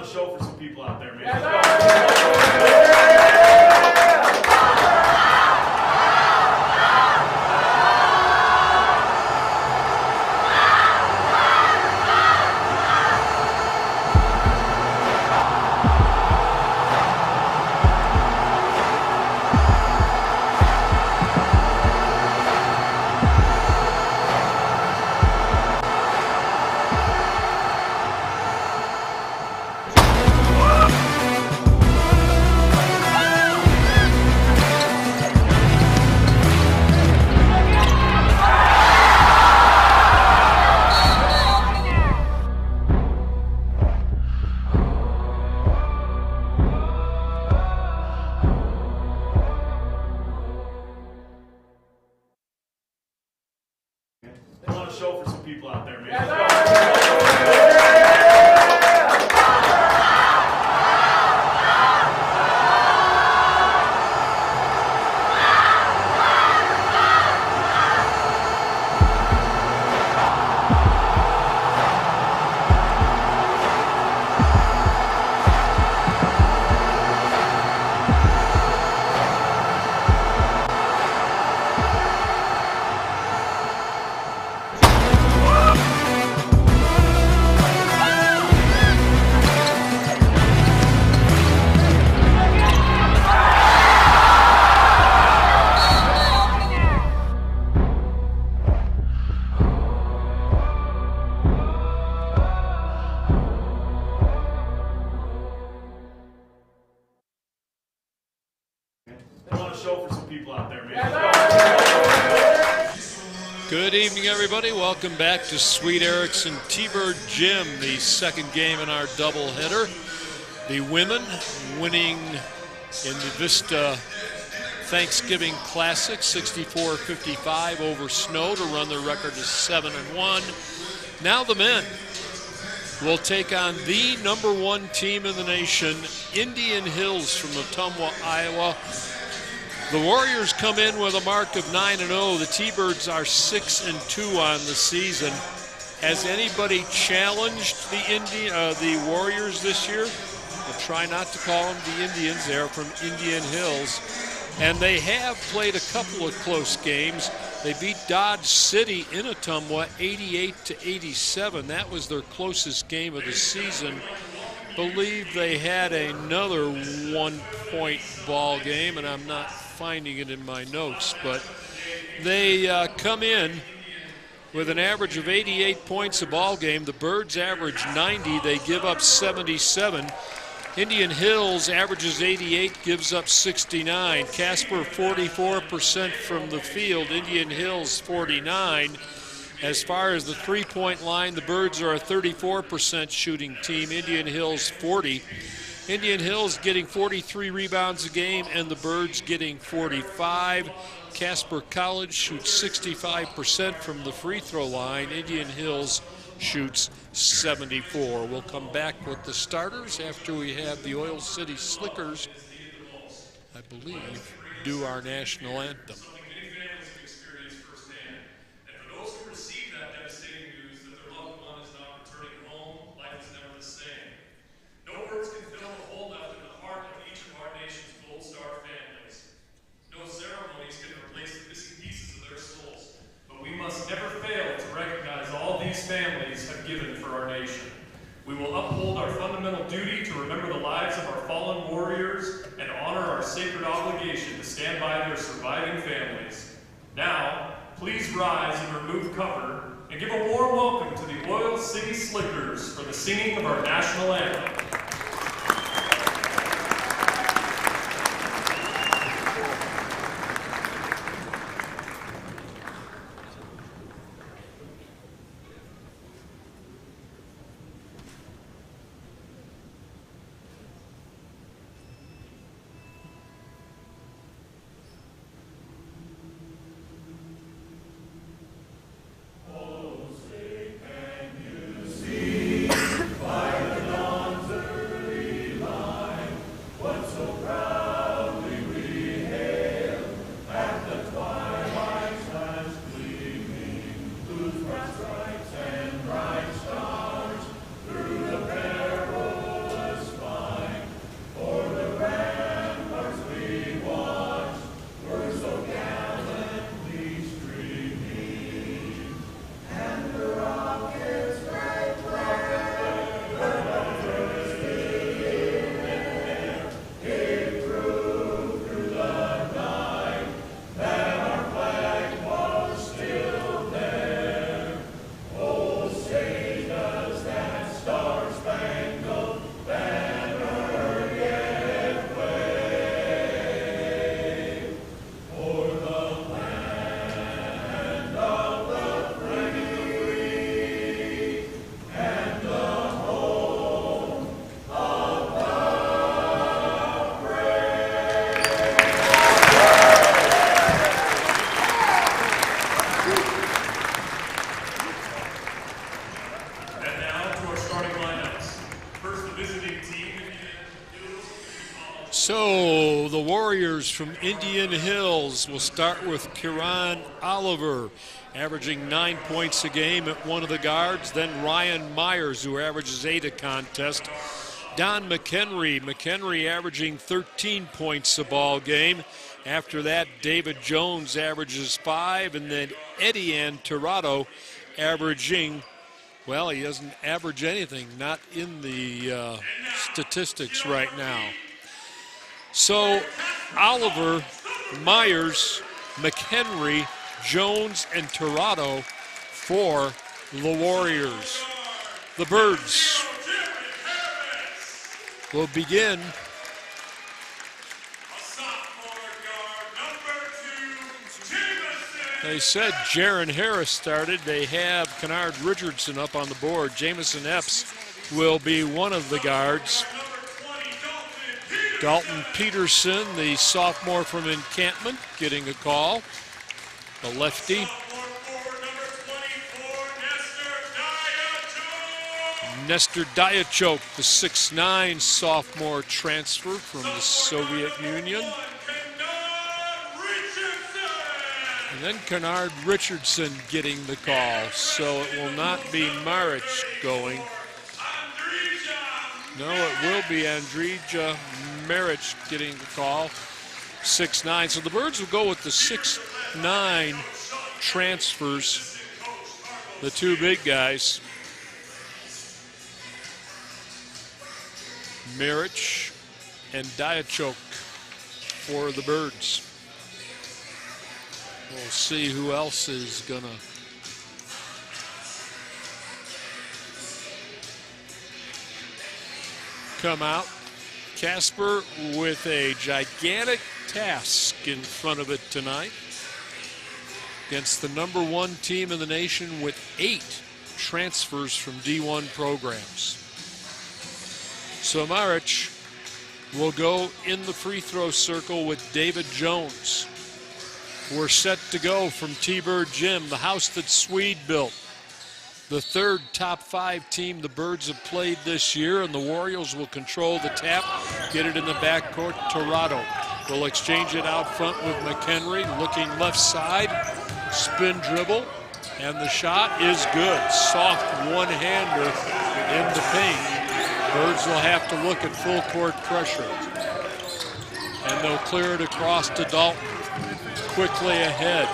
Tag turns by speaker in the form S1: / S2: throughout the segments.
S1: show for some people out there, man. Show for some people out there, man. Show for some people out there, man.
S2: Good evening, everybody. Welcome back to Sweet Erickson T-Bird Gym, the second game in our doubleheader. The women winning in the Vista Thanksgiving Classic, 64-55 over Snow to run their record to 7-1. Now the men will take on the #1 team in the nation, Indian Hills from Ottumwa, Iowa. The Warriors come in with a mark of 9-0. The T-Birds are 6-2 on the season. Has anybody challenged the Warriors this year? We'll try not to call them the Indians. They're from Indian Hills. And they have played a couple of close games. They beat Dodge City in Ottumwa 88-87. That was their closest game of the season. Believe they had another one-point ball game, and I'm not finding it in my notes, but they come in with an average of 88 points a ball game. The Birds average 90. They give up 77. Indian Hills averages 88, gives up 69. Casper 44% from the field. Indian Hills 49. As far as the three-point line, the Birds are a 34% shooting team. Indian Hills 40. Indian Hills getting 43 rebounds a game, and the Birds getting 45. Casper College shoots 65% from the free throw line. Indian Hills shoots 74. We'll come back with the starters after we have the Oil City Slickers, I believe, do our national anthem.
S1: Families have given for our nation. We will uphold our fundamental duty to remember the lives of our fallen warriors and honor our sacred obligation to stand by their surviving families. Now, please rise and remove cover and give a warm welcome to the Oil City Slickers for the singing of our national anthem.
S3: By the dawns
S1: visiting team.
S2: So the Warriors from Indian Hills will start with Kieran Oliver, averaging 9 points a game at one of the guards. Then Ryan Myers, who averages 8 a contest. Don McHenry averaging 13 points a ball game. After that, David Jones averages 5, and then Eddie Antirado averaging, well, he doesn't average anything, not in the statistics right now. So Oliver, Myers, McHenry, Jones, and Tirado for the Warriors. The Birds will begin. They said Jaron Harris started. They have Kennard Richardson up on the board. Jamison Epps will be one of the guards. Dalton Peterson, the sophomore from Encampment, getting a call. The lefty. Nestor Diachok, the 6'9" sophomore transfer from the Soviet Union. And then Kennard Richardson getting the call, so it will not be Maric going. No, it will be Andrija Maric getting the call, 6'9". So the Birds will go with the 6'9" transfers, the two big guys. Maric and Diachok for the Birds. We'll see who else is gonna come out. Casper with a gigantic task in front of it tonight against the #1 team in the nation with 8 transfers from D1 programs. So Maric will go in the free throw circle with David Jones. We're set to go from T-Bird Gym, the house that Swede built. The third top 5 team the Birds have played this year, and the Warriors will control the tap, get it in the backcourt. Tirado will exchange it out front with McHenry, looking left side, spin dribble, and the shot is good. Soft one-hander in the paint. Birds will have to look at full court pressure. And they'll clear it across to Dalton. Quickly ahead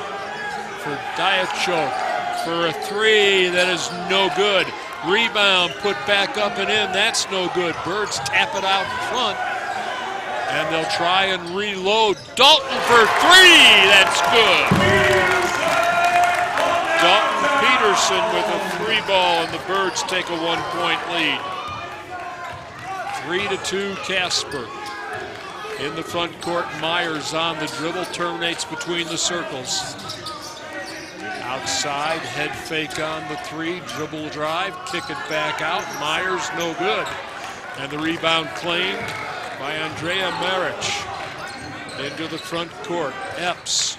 S2: for Diachok for a 3 that is no good. Rebound put back up and in, that's no good. Birds tap it out front, and they'll try and reload. Dalton for 3, that's good. Dalton Peterson with a 3 ball, and the Birds take a 1-point lead. 3-2 Casper. In the front court, Myers on the dribble, terminates between the circles. Outside, head fake on the 3, dribble drive, kick it back out. Myers, no good. And the rebound claimed by Andrea Maric. Into the front court, Epps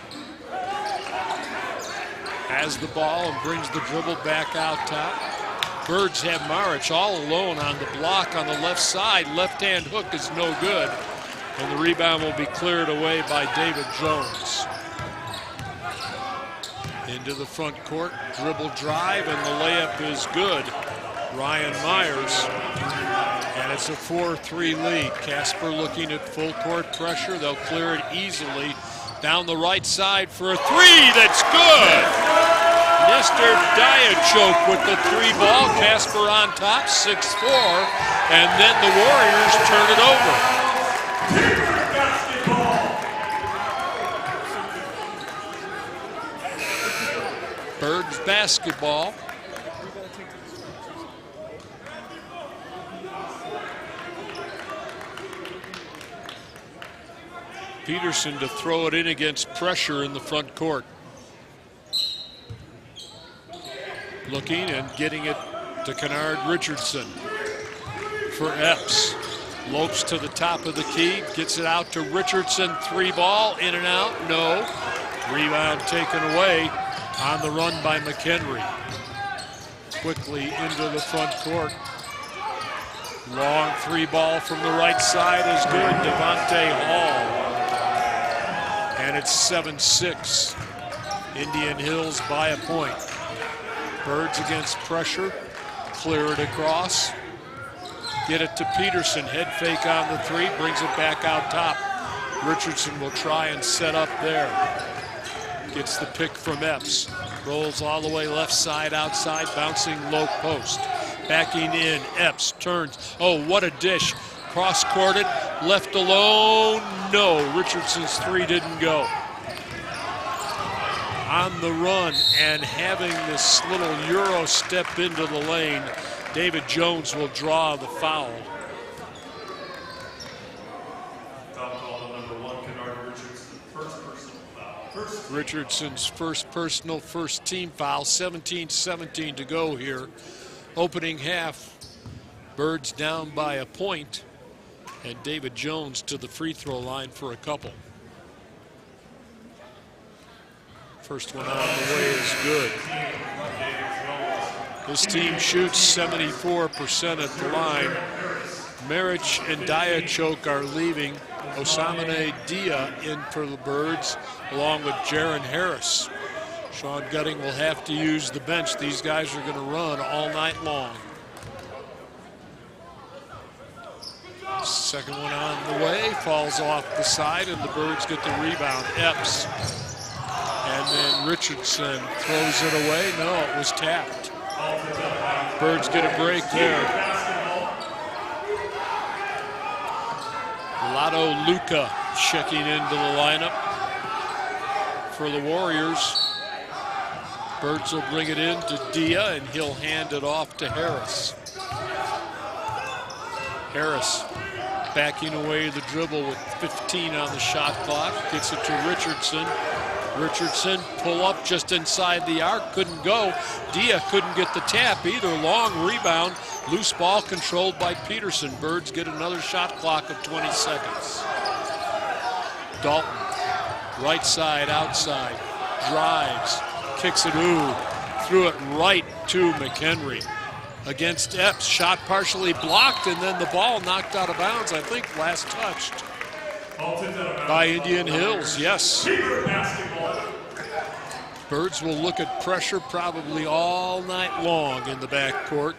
S2: has the ball and brings the dribble back out top. Birds have Maric all alone on the block on the left side. Left-hand hook is no good. And the rebound will be cleared away by David Jones. Into the front court, dribble drive, and the layup is good. Ryan Myers. And it's a 4-3 lead. Casper looking at full court pressure. They'll clear it easily. Down the right side for a 3, that's good! Nestor Diachok with the 3 ball. Casper on top, 6-4. And then the Warriors turn it over. Birds basketball. Peterson to throw it in against pressure in the front court. Looking and getting it to Kennard Richardson for Epps. Lopes to the top of the key, gets it out to Richardson, 3 ball, in and out, no. Rebound taken away on the run by McHenry. Quickly into the front court. Long three ball from the right side is good. Devontae Hall. And it's 7-6. Indian Hills by a point. Birds against pressure. Clear it across. Get it to Peterson. Head fake on the three. Brings it back out top. Richardson will try and set up there. Gets the pick from Epps. Rolls all the way left side outside. Bouncing low post. Backing in. Epps turns. Oh, what a dish. Cross-courted. Left alone. No. Richardson's three didn't go. On the run and having this little Euro step into the lane, David Jones will draw the foul. Richardson's first personal, first team foul. 17-17 to go here. Opening half, Birds down by a point, and David Jones to the free throw line for a couple. First one on the way is good. This team shoots 74% at the line. Marich and Diachok are leaving. Osamane Dia in for the Birds, along with Jaron Harris. Sean Gutting will have to use the bench. These guys are going to run all night long. Second one on the way, falls off the side, and the Birds get the rebound. Epps. And then Richardson throws it away. No, it was tapped. Birds get a break there. Lotto Luca checking into the lineup for the Warriors. Birds will bring it in to Dia, and he'll hand it off to Harris. Harris backing away the dribble with 15 on the shot clock. Gets it to Richardson. Richardson pull up just inside the arc, couldn't go. Dia couldn't get the tap either. Long rebound, loose ball controlled by Peterson. Birds get another shot clock of 20 seconds. Dalton, right side, outside, drives, kicks it, threw it right to McHenry. Against Epps, shot partially blocked, and then the ball knocked out of bounds, I think last touched by Indian Hills, yes. Birds will look at pressure probably all night long in the backcourt.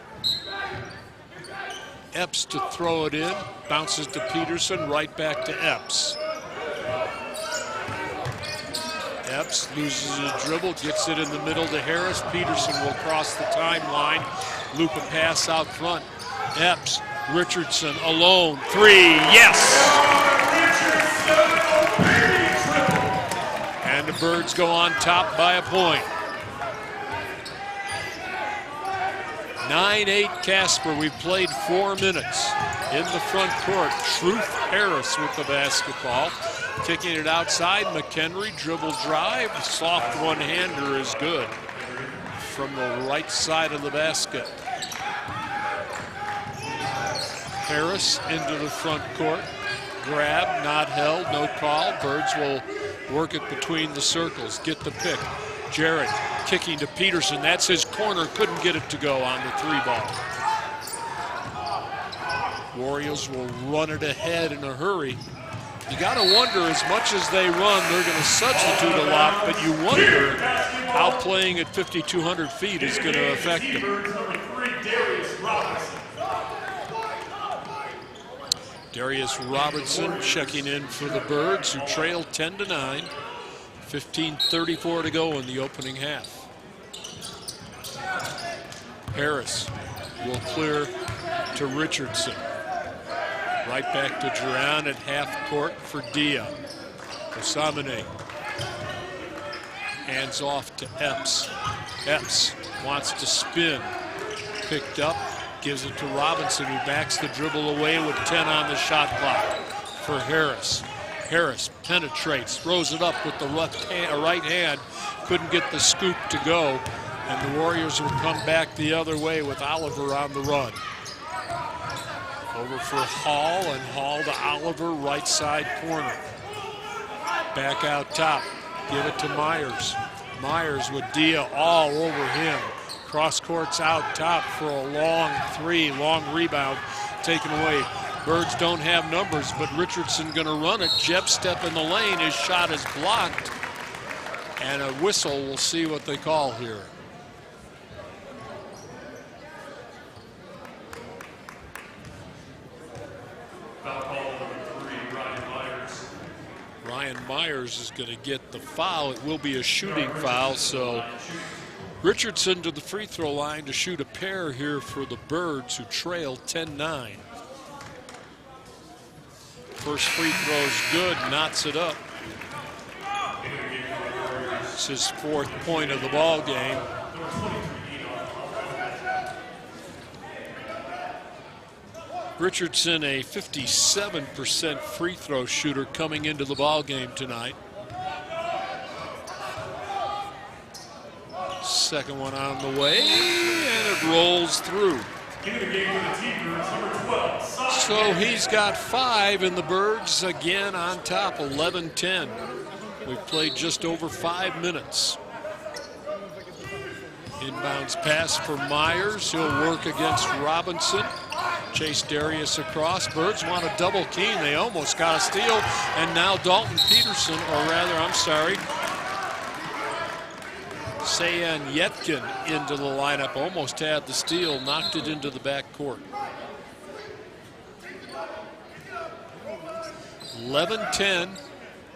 S2: Epps to throw it in, bounces to Peterson, right back to Epps. Epps loses a dribble, gets it in the middle to Harris. Peterson will cross the timeline, loop a pass out front. Epps, Richardson alone, three, yes! And the Birds go on top by a point. 9-8 Casper. We've played 4 minutes in the front court. Truth Harris with the basketball. Kicking it outside. McHenry dribble drive. Soft one-hander is good from the right side of the basket. Harris into the front court. Grab, not held, no call. Birds will work it between the circles, get the pick. Jarrett kicking to Peterson. That's his corner. Couldn't get it to go on the three ball. Warriors will run it ahead in a hurry. You got to wonder, as much as they run, they're going to substitute a lot, but you wonder how playing at 5,200 feet is going to affect them. Darius Robertson checking in for the Birds, who trail 10-9. 15:34 to go in the opening half. Harris will clear to Richardson. Right back to Duran at half court for Dia. Osamane hands off to Epps. Epps wants to spin. Picked up, gives it to Robinson, who backs the dribble away with 10 on the shot clock for Harris. Harris penetrates, throws it up with the right hand, couldn't get the scoop to go, and the Warriors will come back the other way with Oliver on the run. Over for Hall, and Hall to Oliver, right side corner. Back out top, give it to Myers. Myers with Dia all over him. Cross courts out top for a long three, long rebound. taken away. Birds don't have numbers, but Richardson going to run it. Jeb step in the lane. His shot is blocked. And a whistle. We'll see what they call here.
S1: Foul call number 3, Ryan Myers.
S2: Ryan Myers is going to get the foul. It will be a shooting foul, so Richardson to the free throw line to shoot a pair here for the Birds, who trail 10-9. First free throw is good, knots it up. It's his 4th point of the ball game. Richardson, a 57% free throw shooter coming into the ball game tonight. Second one on the way, and it rolls through. So he's got 5, and the Birds again on top, 11-10. We've played just over 5 minutes. Inbounds pass for Myers. He'll work against Robinson. Chase Darius across. Birds want a double Keene. They almost got a steal. And now Dalton Peterson, or rather, I'm sorry, Sayan Yetkin into the lineup. Almost had the steal, knocked it into the backcourt. 11-10.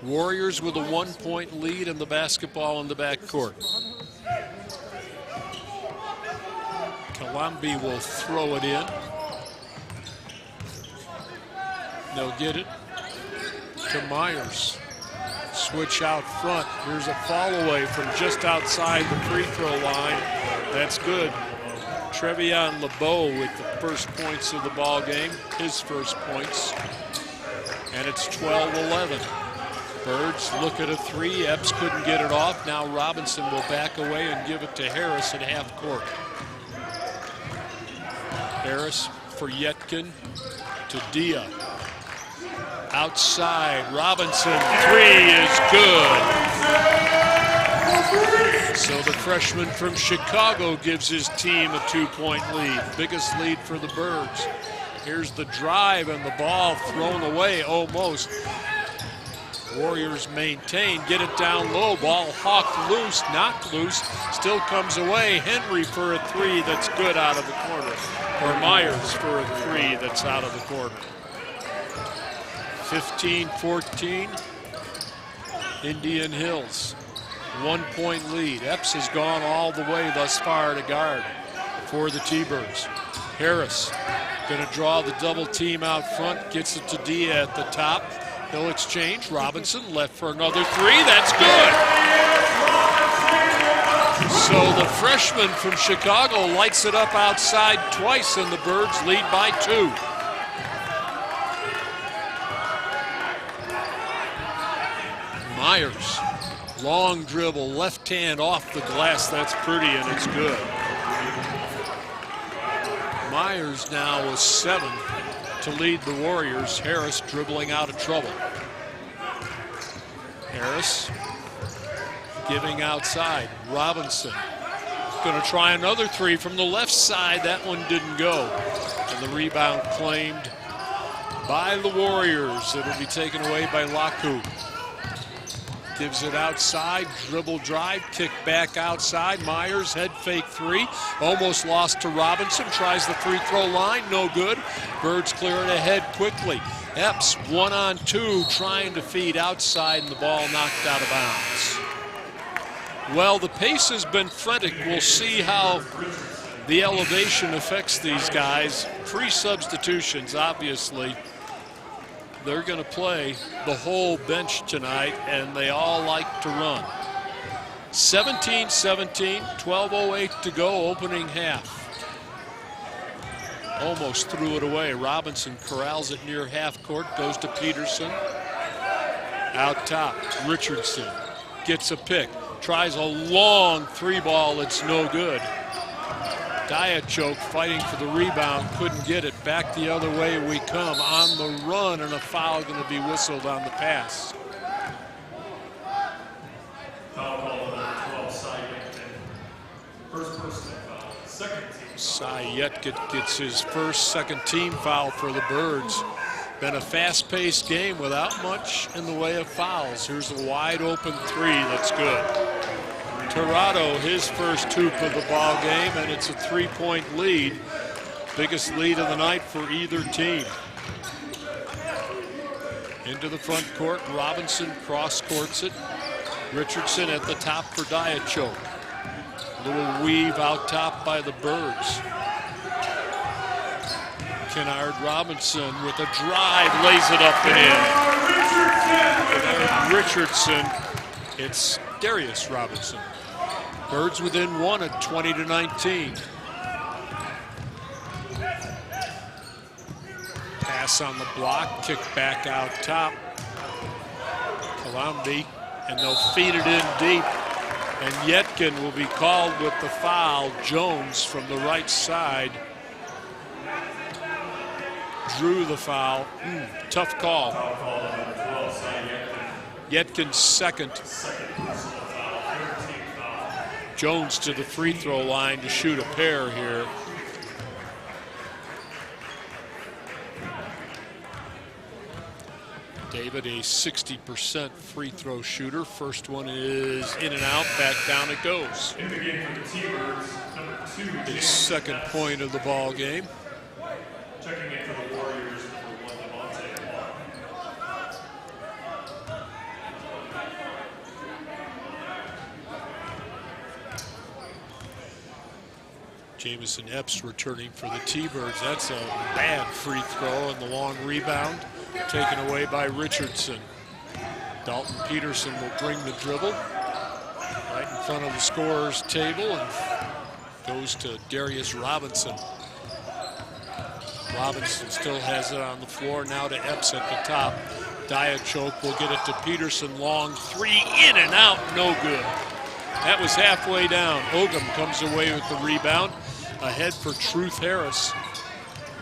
S2: Warriors with a 1-point lead and the basketball in the backcourt. Kalambi will throw it in. They'll get it to Myers. Switch out front. Here's a fall away from just outside the free throw line. That's good. Trevion LeBeau with the first points of the ball game, his first points. And it's 12-11. Birds look at a 3. Epps couldn't get it off. Now Robinson will back away and give it to Harris at half court. Harris for Yetkin to Dia. Outside, Robinson, 3 is good. So the freshman from Chicago gives his team a 2-point lead. Biggest lead for the Birds. Here's the drive and the ball thrown away almost. Warriors maintain, get it down low. Ball hawked loose, knocked loose, still comes away. Henry for a 3 that's good out of the corner. Or Myers for a 3 that's out of the corner. 15-14, Indian Hills. 1-point lead. Epps has gone all the way thus far to guard for the T-Birds. Harris going to draw the double team out front, gets it to Dia at the top. He'll exchange. Robinson left for another 3. That's good. So the freshman from Chicago lights it up outside twice, and the Birds lead by 2. Myers, long dribble, left hand off the glass. That's pretty, and it's good. Myers now with 7 to lead the Warriors. Harris dribbling out of trouble. Harris giving outside. Robinson going to try another 3 from the left side. That one didn't go. And the rebound claimed by the Warriors. It'll be taken away by Laku. Gives it outside, dribble drive, kick back outside. Myers, head fake 3. Almost lost to Robinson. Tries the free throw line, no good. Birds clear it ahead quickly. Epps 1-on-2, trying to feed outside, and the ball knocked out of bounds. Well, the pace has been frantic. We'll see how the elevation affects these guys. Pre-substitutions, obviously. They're going to play the whole bench tonight, and they all like to run. 17-17, 12:08 to go, opening half. Almost threw it away. Robinson corrals it near half court, goes to Peterson. Out top, Richardson gets a pick, tries a long 3-ball, it's no good. Diachok fighting for the rebound, couldn't get it. Back the other way we come. On the run, and a foul going to be whistled on the pass.
S1: Foul call number 12, Cy Yankton. First personal foul. Second team.
S2: Cy Yetkin gets his first second-team foul for the Birds. Been a fast-paced game without much in the way of fouls. Here's a wide-open three that's good. Tirado, his first hoop of the ball game, and it's a three-point lead. Biggest lead of the night for either team. Into the front court, Robinson cross-courts it. Richardson at the top for Diachok. Little weave out top by the Birds. Kennard Robinson with a drive, lays it up and in. Richardson, it's Darius Robinson. Birds within one at 20-19. Pass on the block, kick back out top. Colombi, and they'll feed it in deep. And Yetkin will be called with the foul. Jones from the right side drew the foul. Tough call. Yetkin's second. Jones to the free throw line to shoot a pair here. David, a 60% free throw shooter. First one is in and out, back down it goes.
S1: In the game for the T-Birds, number 2.
S2: His second point of the ball game.
S1: Checking in for the Warriors for one Devontae Clark.
S2: Jamison Epps returning for the T-Birds. That's a bad free throw, and the long rebound taken away by Richardson. Dalton Peterson will bring the dribble right in front of the scorer's table and goes to Darius Robinson. Robinson still has it on the floor, now to Epps at the top. Diachok will get it to Peterson, long three, in and out, no good. That was halfway down. Ogum comes away with the rebound. Ahead for Truth Harris.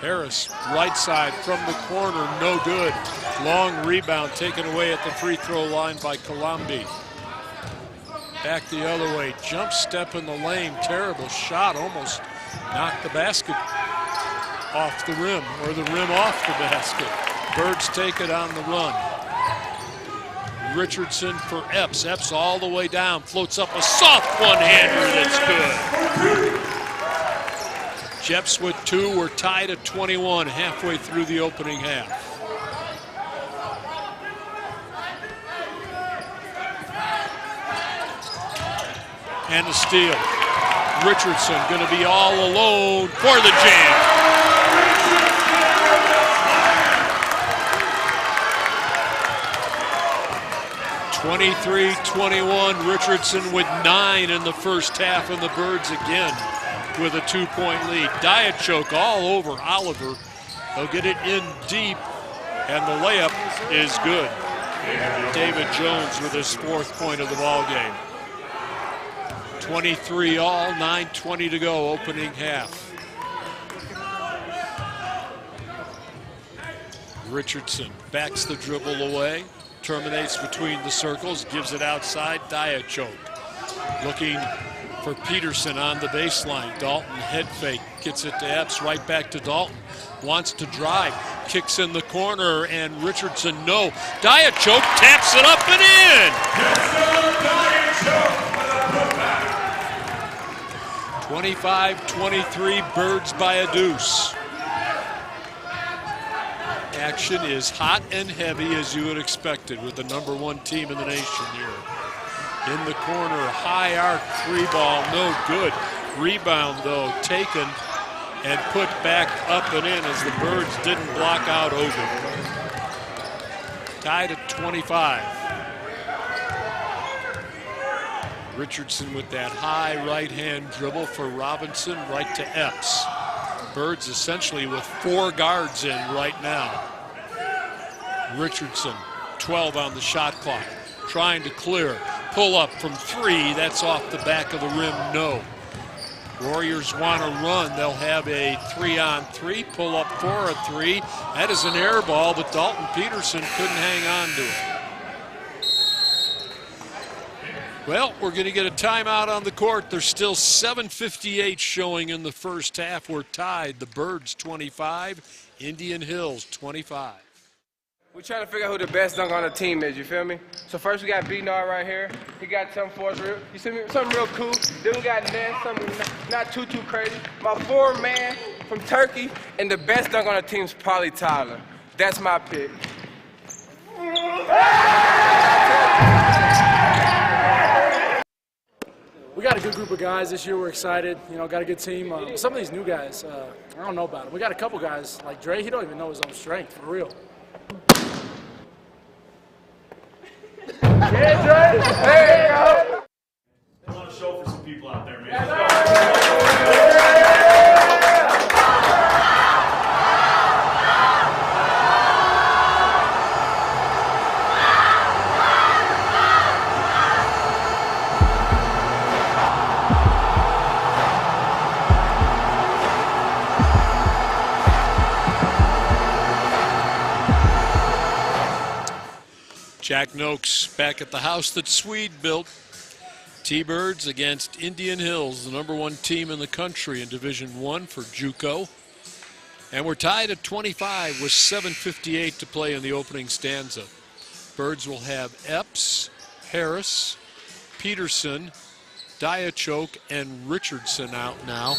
S2: Harris, right side from the corner, no good. Long rebound taken away at the free throw line by Colombi. Back the other way, jump step in the lane, terrible shot, almost knocked the basket off the rim, or the rim off the basket. Birds take it on the run. Richardson for Epps. Epps all the way down, floats up a soft one-hander that's good. Jeps with 2, we're tied at 21 halfway through the opening half. And a steal. Richardson going to be all alone for the jam. (23-21). Richardson with 9 in the first half, and the Birds again with a 2-point lead. Diachok all over Oliver. They'll get it in deep, and the layup is good. David Jones with his 4th point of the ball game. 23 all, 9:20 to go, opening half. Richardson backs the dribble away, terminates between the circles, gives it outside. Diachok looking for Peterson on the baseline. Dalton head fake, gets it to Epps, right back to Dalton. Wants to drive, kicks in the corner, and Richardson, no. Diachok taps it up and in! 25-23, Birds by a deuce. Action is hot and heavy, as you would expected, with the #1 team in the nation here. In the corner, high arc 3-ball, no good. Rebound, though, taken and put back up and in as the Birds didn't block out Ogum. Tied at 25. Richardson with that high right-hand dribble for Robinson, right to Epps. Birds essentially with 4 guards in right now. Richardson, 12 on the shot clock, trying to clear. Pull up from 3, that's off the back of the rim, no. Warriors want to run, they'll have a 3-on-3, pull up for a 3. That is an air ball, but Dalton Peterson couldn't hang on to it. Well, we're going to get a timeout on the court. There's still 7:58 showing in the first half. We're tied. The Birds 25, Indian Hills 25.
S3: We're trying to figure out who the best dunk on the team is, you feel me? So first we got B-Nard right here. He got something for us real, you see me? Something real cool. Then we got Ness, something not too crazy. My fourth man from Turkey, and the best dunk on the team is probably Tyler. That's my pick.
S4: We got a good group of guys this year. We're excited. Got a good team. Some of these new guys, I don't know about them. We got a couple guys like Dre. He don't even know his own strength, for real. Yeah, Dre. There you go.
S1: I want to show for some people out there, man.
S2: Jack Noakes back at the house that Swede built. T-Birds against Indian Hills, the #1 team in the country in Division I for JUCO. And we're tied at 25 with 7:58 to play in the opening stanza. Birds will have Epps, Harris, Peterson, Diachoke, and Richardson out now.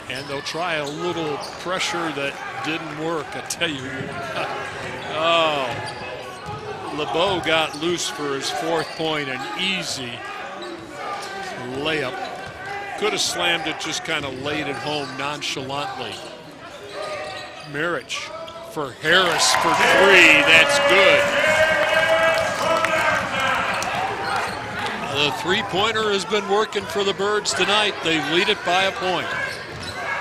S2: And they'll try a little pressure that didn't work, I tell you. Oh, LeBeau got loose for his 4th point, an easy layup. Could have slammed it, just kind of laid it home nonchalantly. Marich for Harris for 3, that's good. The three-pointer has been working for the Birds tonight. They lead it by a point.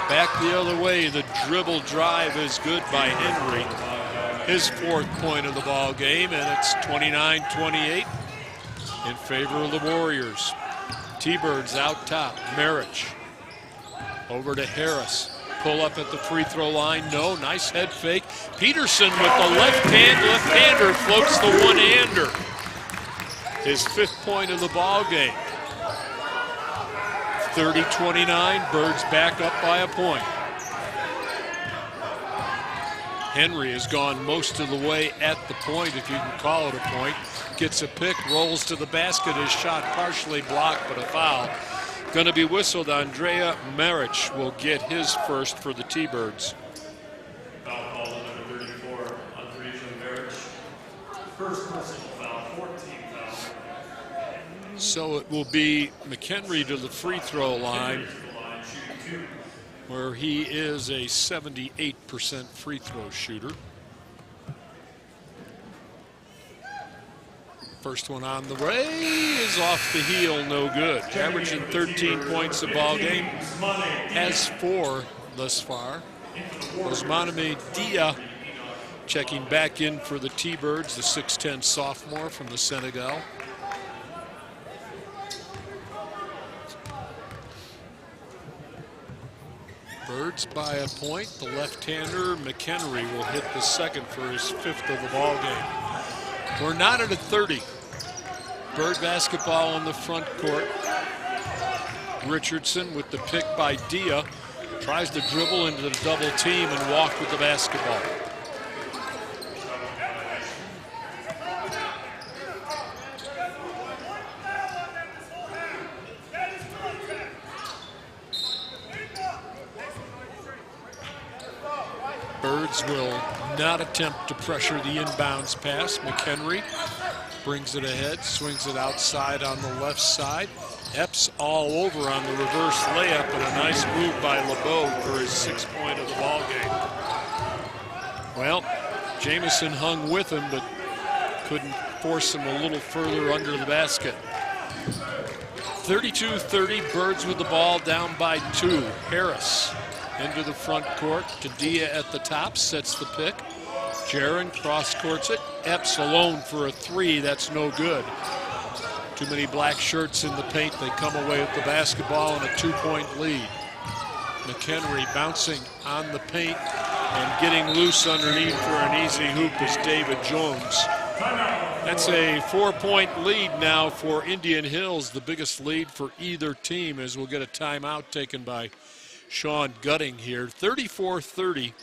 S2: Back the other way, the dribble drive is good by Henry. His 4th point of the ball game, and it's 29-28 in favor of the Warriors. T-Birds out top. Marich over to Harris. Pull up at the free throw line. No, nice head fake. Peterson with the left-hander floats the one-hander. His 5th point of the ball game. 30-29, Birds back up by a point. Henry has gone most of the way at the point, if you can call it a point. Gets a pick, rolls to the basket, his shot partially blocked, but a foul. Going to be whistled. Andrea Marich will get his first for the T-Birds.
S1: Foul call on number 34, Andrea Marich. First personal foul, 14 foul.
S2: So it will be McHenry to the free throw line, where he is a 78% free throw shooter. First one on the way is off the heel, no good. Averaging 13 points a ball game, has 4 thus far. Osmaname Dia checking back in for the T-Birds, the 6'10 sophomore from the Senegal. Birds by a point. The left-hander, McHenry, will hit the second for his 5th of the ball game. We're not at a 30. Bird basketball on the front court. Richardson with the pick by Dia. Tries to dribble into the double team and walk with the basketball. Birds will not attempt to pressure the inbounds pass. McHenry brings it ahead, swings it outside on the left side. Epps all over on the reverse layup, and a nice move by LeBeau for his 6th point of the ball game. Well, Jamison hung with him, but couldn't force him a little further under the basket. 32-30, Birds with the ball, down by 2. Harris into the front court. Kadia at the top, sets the pick. Jaron cross-courts it. Epps alone for a 3, that's no good. Too many black shirts in the paint. They come away with the basketball and a 2-point lead. McHenry bouncing on the paint and getting loose underneath for an easy hoop is David Jones. That's a 4-point lead now for Indian Hills, the biggest lead for either team, as we'll get a timeout taken by Sean Gutting here. 34-30.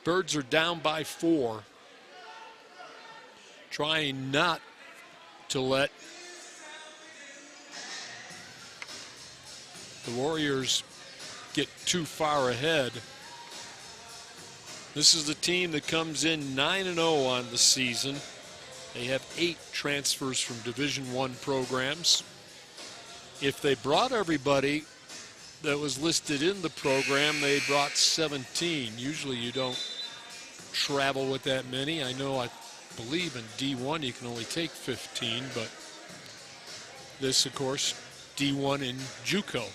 S2: Birds are down by 4. Trying not to let the Warriors get too far ahead. This is the team that comes in 9-0 on the season. They have 8 transfers from Division I programs. If they brought everybody that was listed in the program, they brought 17. Usually you don't travel with that many. I believe in D1 you can only take 15, but this, of course, D1 in JUCO.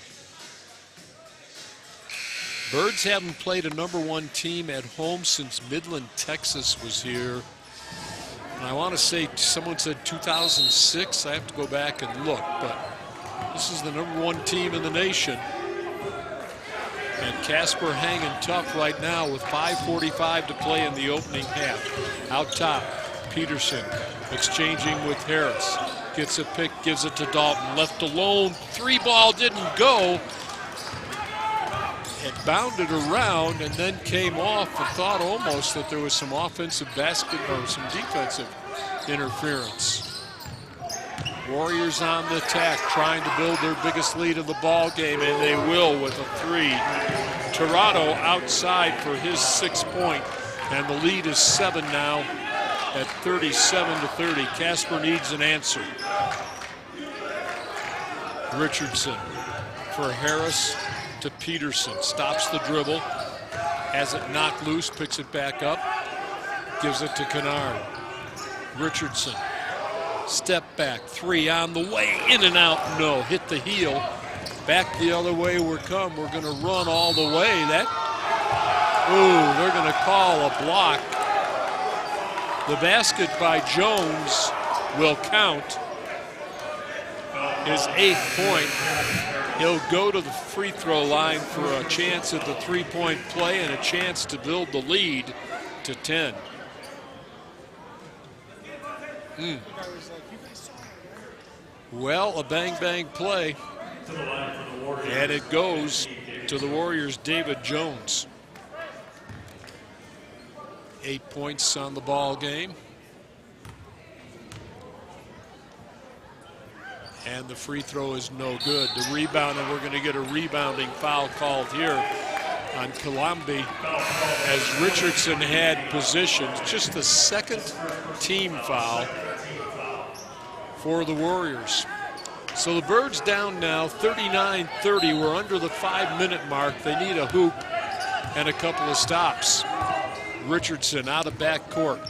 S2: Birds haven't played a #1 team at home since Midland, Texas was here. And I want to say, someone said 2006. I have to go back and look, but this is the #1 team in the nation. And Casper hanging tough right now with 5:45 to play in the opening half. Out top, Peterson exchanging with Harris. Gets a pick, gives it to Dalton. Left alone, 3-ball didn't go. It bounded around and then came off and thought almost that there was some offensive basket or some defensive interference. Warriors on the attack, trying to build their biggest lead of the ball game, and they will with a 3. Tirado outside for his 6th point, and the lead is 7 now at 37-30. Casper needs an answer. Richardson for Harris to Peterson, stops the dribble, has it knocked loose, picks it back up, gives it to Kennard. Richardson, step back, 3 on the way, in and out, no, hit the heel. Back the other way we're going to run all the way. They're going to call a block. The basket by Jones will count. His 8th point. He'll go to the free throw line for a chance at the 3-point play and a chance to build the lead to 10. Well, a bang-bang play. And it goes to the Warriors' David Jones. 8 points on the ball game. And the free throw is no good. The rebound, and we're going to get a rebounding foul called here on Colombi as Richardson had position. Just the 2nd team foul for the Warriors. So the Birds down now 39-30. We're under the 5-minute mark. They need a hoop and a couple of stops. Richardson out of backcourt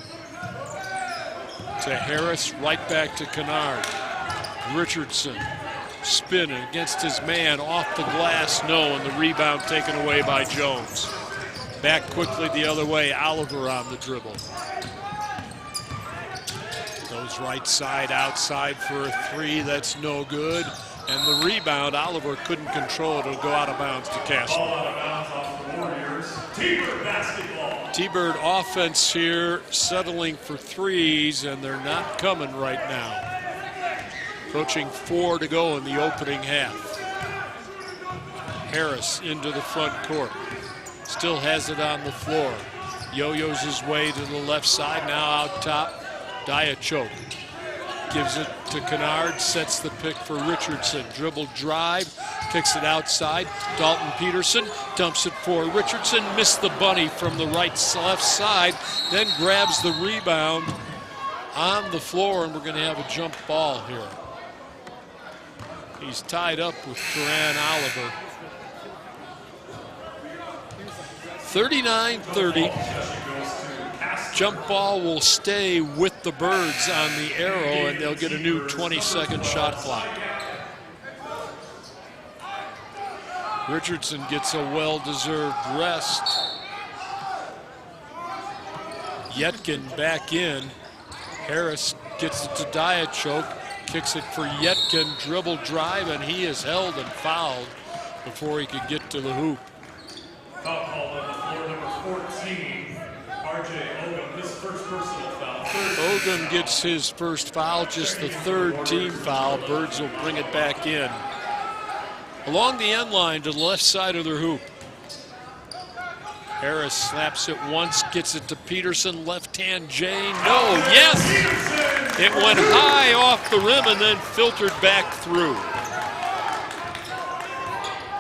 S2: to Harris, right back to Kennard. Richardson spinning against his man, off the glass, no, and the rebound taken away by Jones. Back quickly the other way, Oliver on the dribble. Goes right side, outside for a 3, that's no good. And the rebound, Oliver couldn't control it, it'll go out of bounds to Casper.
S1: Ball out of bounds off the Warriors. T-Bird basketball.
S2: T-Bird offense here, settling for 3s, and they're not coming right now. Approaching 4 to go in the opening half. Harris into the front court. Still has it on the floor. Yo-yos his way to the left side. Now out top, Diachok. Gives it to Kennard, sets the pick for Richardson. Dribble drive, kicks it outside. Dalton Peterson dumps it for Richardson. Missed the bunny from the left side. Then grabs the rebound on the floor, and we're going to have a jump ball here. He's tied up with Turan Oliver. 39-30. Jump ball will stay with the Birds on the arrow, and they'll get a new 20-second shot clock. Richardson gets a well-deserved rest. Yetkin back in. Harris gets it to Diachok. Kicks it for Yetkin, dribble drive, and he is held and fouled before he could get to the hoop.
S1: Foul call on the floor, number 14, R.J. Ogum, his first personal foul.
S2: Ogum gets his first foul, just the third team foul. Birds will bring it back in. Along the end line to the left side of their hoop. Harris slaps it once, gets it to Peterson, left hand J, no, yes! It went high off the rim and then filtered back through.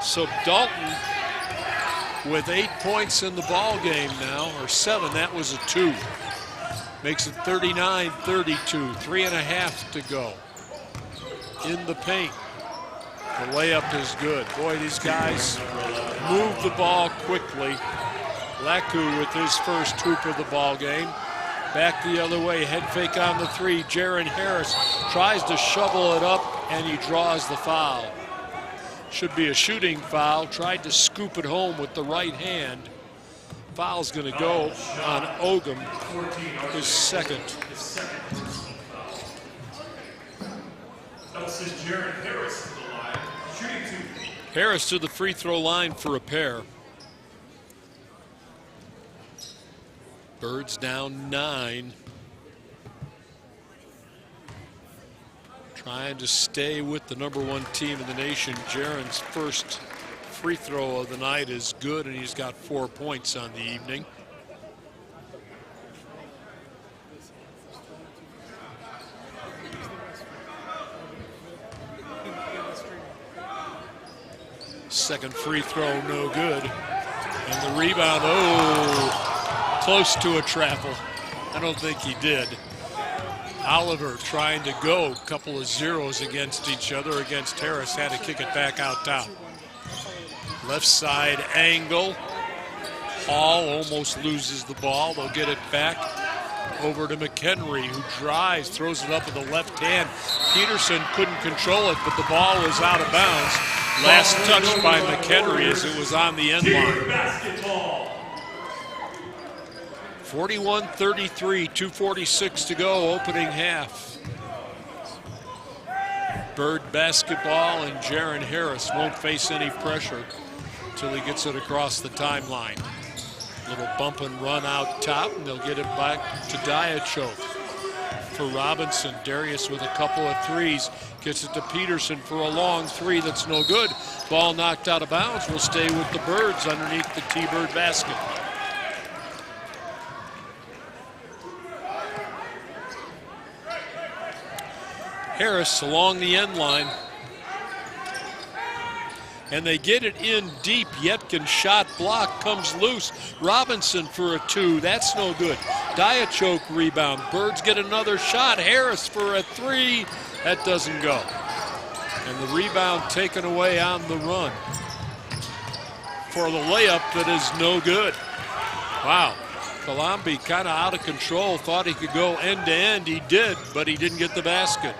S2: So Dalton with 8 points in the ball game now, or 7, that was a 2. Makes it 39-32, 3.5 to go. In the paint, the layup is good. Boy, these guys move the ball quickly. Laku with his first hoop of the ball game. Back the other way, head fake on the 3. Jaron Harris tries to shovel it up and he draws the foul. Should be a shooting foul. Tried to scoop it home with the right hand. Foul's going to go on Ogum, his second.
S1: That was Jaron Harris to the line, shooting 2.
S2: Harris to the free throw line for a pair. Birds down 9. Trying to stay with the #1 team in the nation. Jaron's first free throw of the night is good, and he's got 4 points on the evening. Second free throw, no good. And the rebound, oh, close to a travel. I don't think he did. Oliver trying to go, a couple of zeros against each other against Harris, had to kick it back out top. Left side angle. Hall almost loses the ball. They'll get it back over to McHenry, who drives, throws it up with the left hand. Peterson couldn't control it, but the ball was out of bounds. Last touch by McHenry as it was on the end line. 41-33, 2:46 to go, opening half. Bird basketball, and Jaron Harris won't face any pressure until he gets it across the timeline. Little bump and run out top, and they'll get it back to Diachok. For Robinson, Darius with a couple of threes, gets it to Peterson for a long 3 that's no good. Ball knocked out of bounds, will stay with the Birds underneath the T-Bird basket. Harris along the end line. And they get it in deep. Yetkin shot block comes loose. Robinson for a 2. That's no good. Diachok rebound. Birds get another shot. Harris for a 3. That doesn't go. And the rebound taken away on the run for the layup that is no good. Wow. Colombi kind of out of control. Thought he could go end to end. He did, but he didn't get the basket.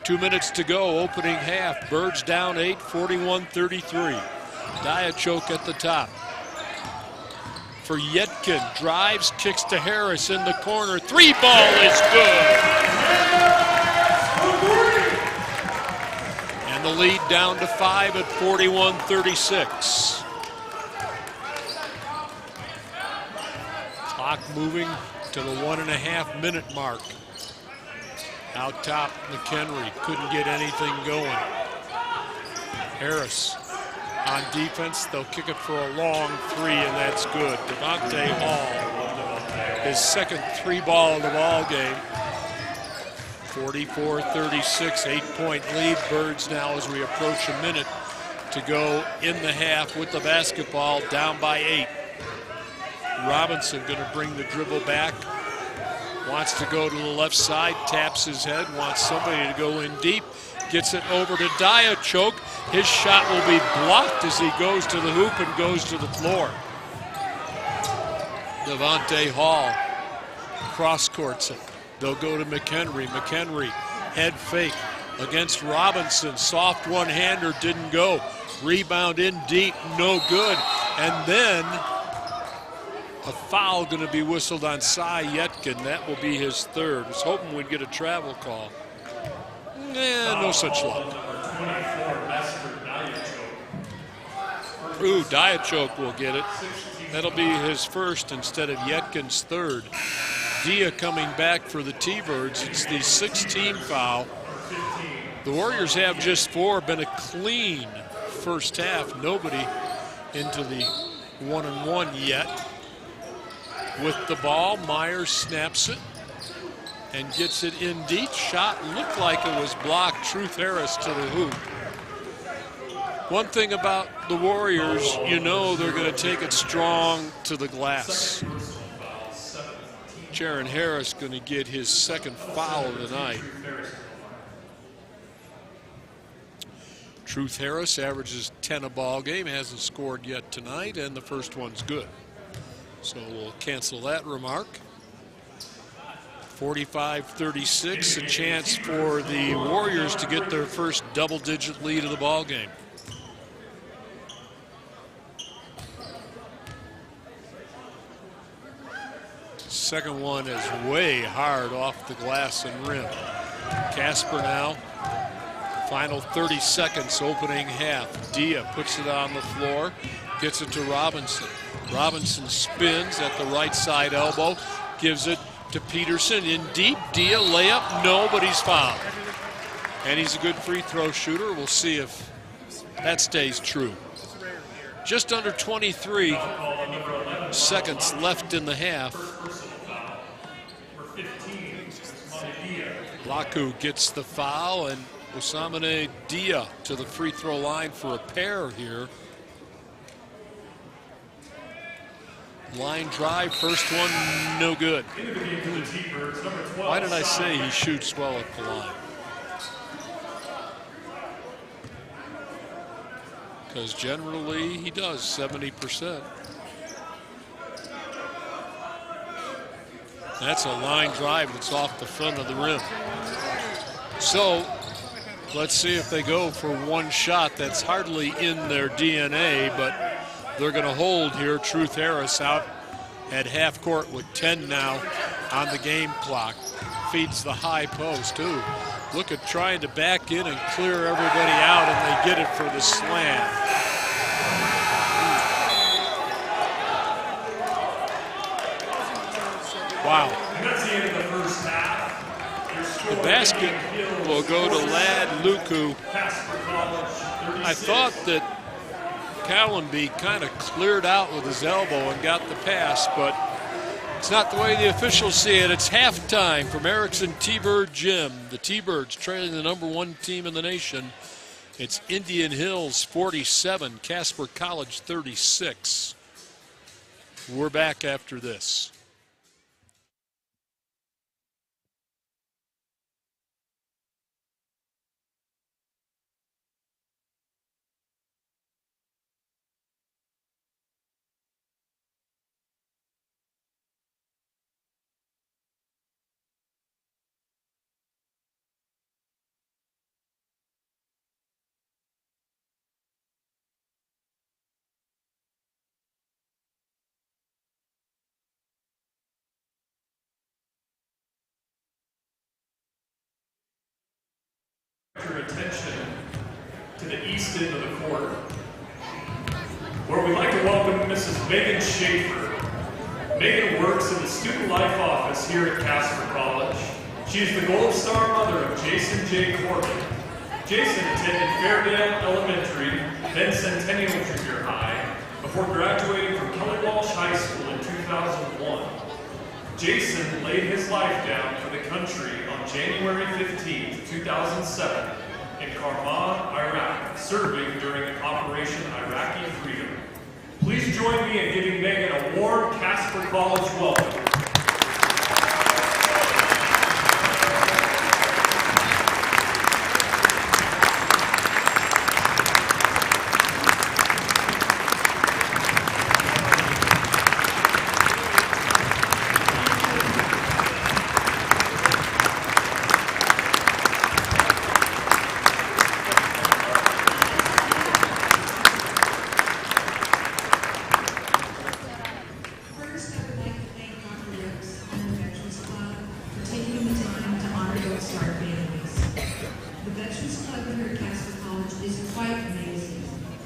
S2: 2 minutes to go, opening half. Birds down 8, 41-33. Diachok at the top. For Yetkin, drives, kicks to Harris in the corner. 3 ball is good. And the lead down to 5 at 41-36. Clock moving to the 1.5 minute mark. Out top, McHenry couldn't get anything going. Harris on defense, they'll kick it for a long 3, and that's good. Devontae Hall, his second 3 ball of the ball game. 44-36, 8-point lead. Birds now as we approach a minute to go in the half with the basketball, down by 8. Robinson going to bring the dribble back. Wants to go to the left side, taps his head, wants somebody to go in deep, gets it over to Diachok. His shot will be blocked as he goes to the hoop and goes to the floor. Devontae Hall cross-courts it. They'll go to McHenry. McHenry, head fake against Robinson. Soft one-hander, didn't go. Rebound in deep, no good. And then a foul going to be whistled on Cy Yetkin. That will be his 3rd. I was hoping we'd get a travel call. No such luck. Ooh, Diachok will get it. That'll be his first instead of Yetkin's third. Dia coming back for the T-Birds. It's the 6th team foul. The Warriors have just 4, been a clean first half. Nobody into the 1-and-1 yet. With the ball, Myers snaps it and gets it in deep. Shot looked like it was blocked. Truth Harris to the hoop. One thing about the Warriors, you know they're going to take it strong to the glass. Jaron Harris going to get his 2nd foul of the night. Truth Harris averages 10 a ball game, hasn't scored yet tonight, and the first one's good. So we'll cancel that remark. 45-36, a chance for the Warriors to get their first double-digit lead of the ball game. Second one is way hard off the glass and rim. Casper now. Final 30 seconds opening half. Dia puts it on the floor, gets it to Robinson. Robinson spins at the right side elbow, gives it to Peterson in deep. Dia layup, no, but he's fouled. And he's a good free throw shooter. We'll see if that stays true. Just under 23 seconds left in the half. Laku gets the foul, and Osamane Dia to the free throw line for a pair here. Line drive, first one, no good. Why did I say he shoots well at the line? Because generally he does, 70%. That's a line drive that's off the front of the rim. So let's see if they go for one shot. That's hardly in their DNA, but they're going to hold here. Truth Harris out at half court with 10 now on the game clock. Feeds the high post, too. Look at trying to back in and clear everybody out, and they get it for the slam. Wow. The basket will go to Lad Luku. I thought that Callenby kind of cleared out with his elbow and got the pass, but it's not the way the officials see it. It's halftime from Erickson T-Bird Gym. The T-Birds trailing the #1 team in the nation. It's Indian Hills 47, Casper College 36. We're back after this.
S1: Your attention to the east end of the court, where we'd like to welcome Mrs. Megan Schaefer. Megan works in the Student Life Office here at Casper College. She is the Gold Star mother of Jason J. Corbin. Jason attended Fairdale Elementary, then Centennial Junior High, before graduating from Kelly Walsh High School in 2001. Jason laid his life down for the country on January 15, 2007 in Karman, Iraq, serving during Operation Iraqi Freedom. Please join me in giving Megan a warm Casper College welcome.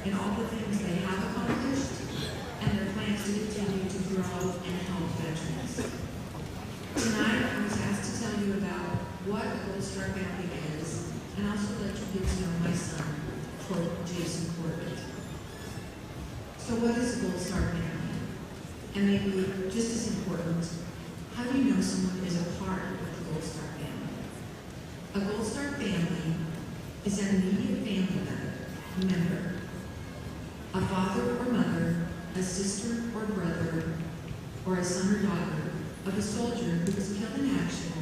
S5: In all the things they have accomplished and their plans to continue. to know my son, quote, Jason Corbett. So what is a Gold Star family? And maybe just as important, how do you know someone is a part of the Gold Star family? A Gold Star family is an immediate family member, a father or mother, a sister or brother, or a son or daughter of a soldier who was killed in action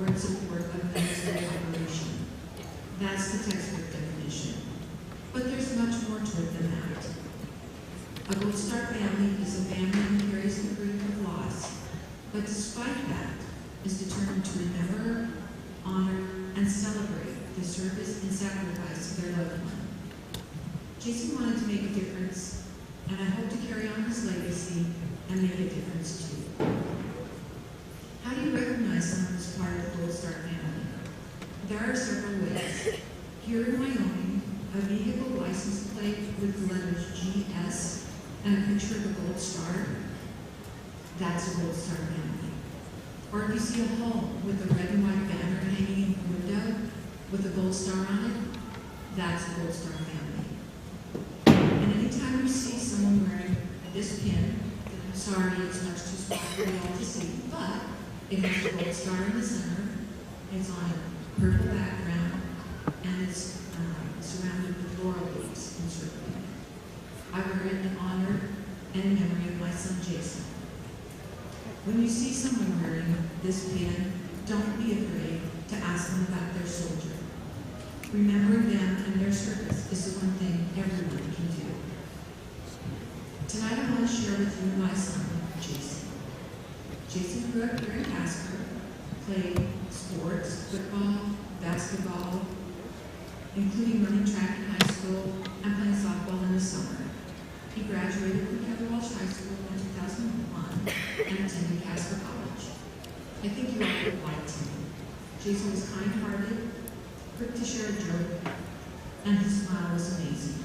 S5: or in support of a military operation. That's the textbook definition. But there's much more to it than that. A Gold Star family is a family who carries the grief of loss, but despite that, is determined to remember, honor, and celebrate the service and sacrifice of their loved one. Jason wanted to make a difference, and I hope to carry on his legacy and make a difference too. How do you recognize someone as part of the Gold Star family? There are several ways. Here in Wyoming, a vehicle license plate with the letters GS and a picture of a gold star, that's a Gold Star family. Or if you see a home with a red and white banner hanging in the window with a gold star on it, that's a Gold Star family. And anytime you see someone wearing this pin, sorry, it's much too small for you all to see, but it has a gold star in the center, it's on a purple background, and it's surrounded with laurel leaves encircling it. I wear it in honor and in memory of my son Jason. When you see someone wearing this pin, don't be afraid to ask them about their soldier. Remembering them and their service is the one thing everyone can do. Tonight I want to share with you my son, Jason. Jason grew up here in Casper, played sports, football, basketball, including running track in high school and playing softball in the summer. He graduated from Heather Walsh High School in 2001 and attended Casper College. I think you all would like him. Jason was kind-hearted, quick to share a joke, and his smile was amazing.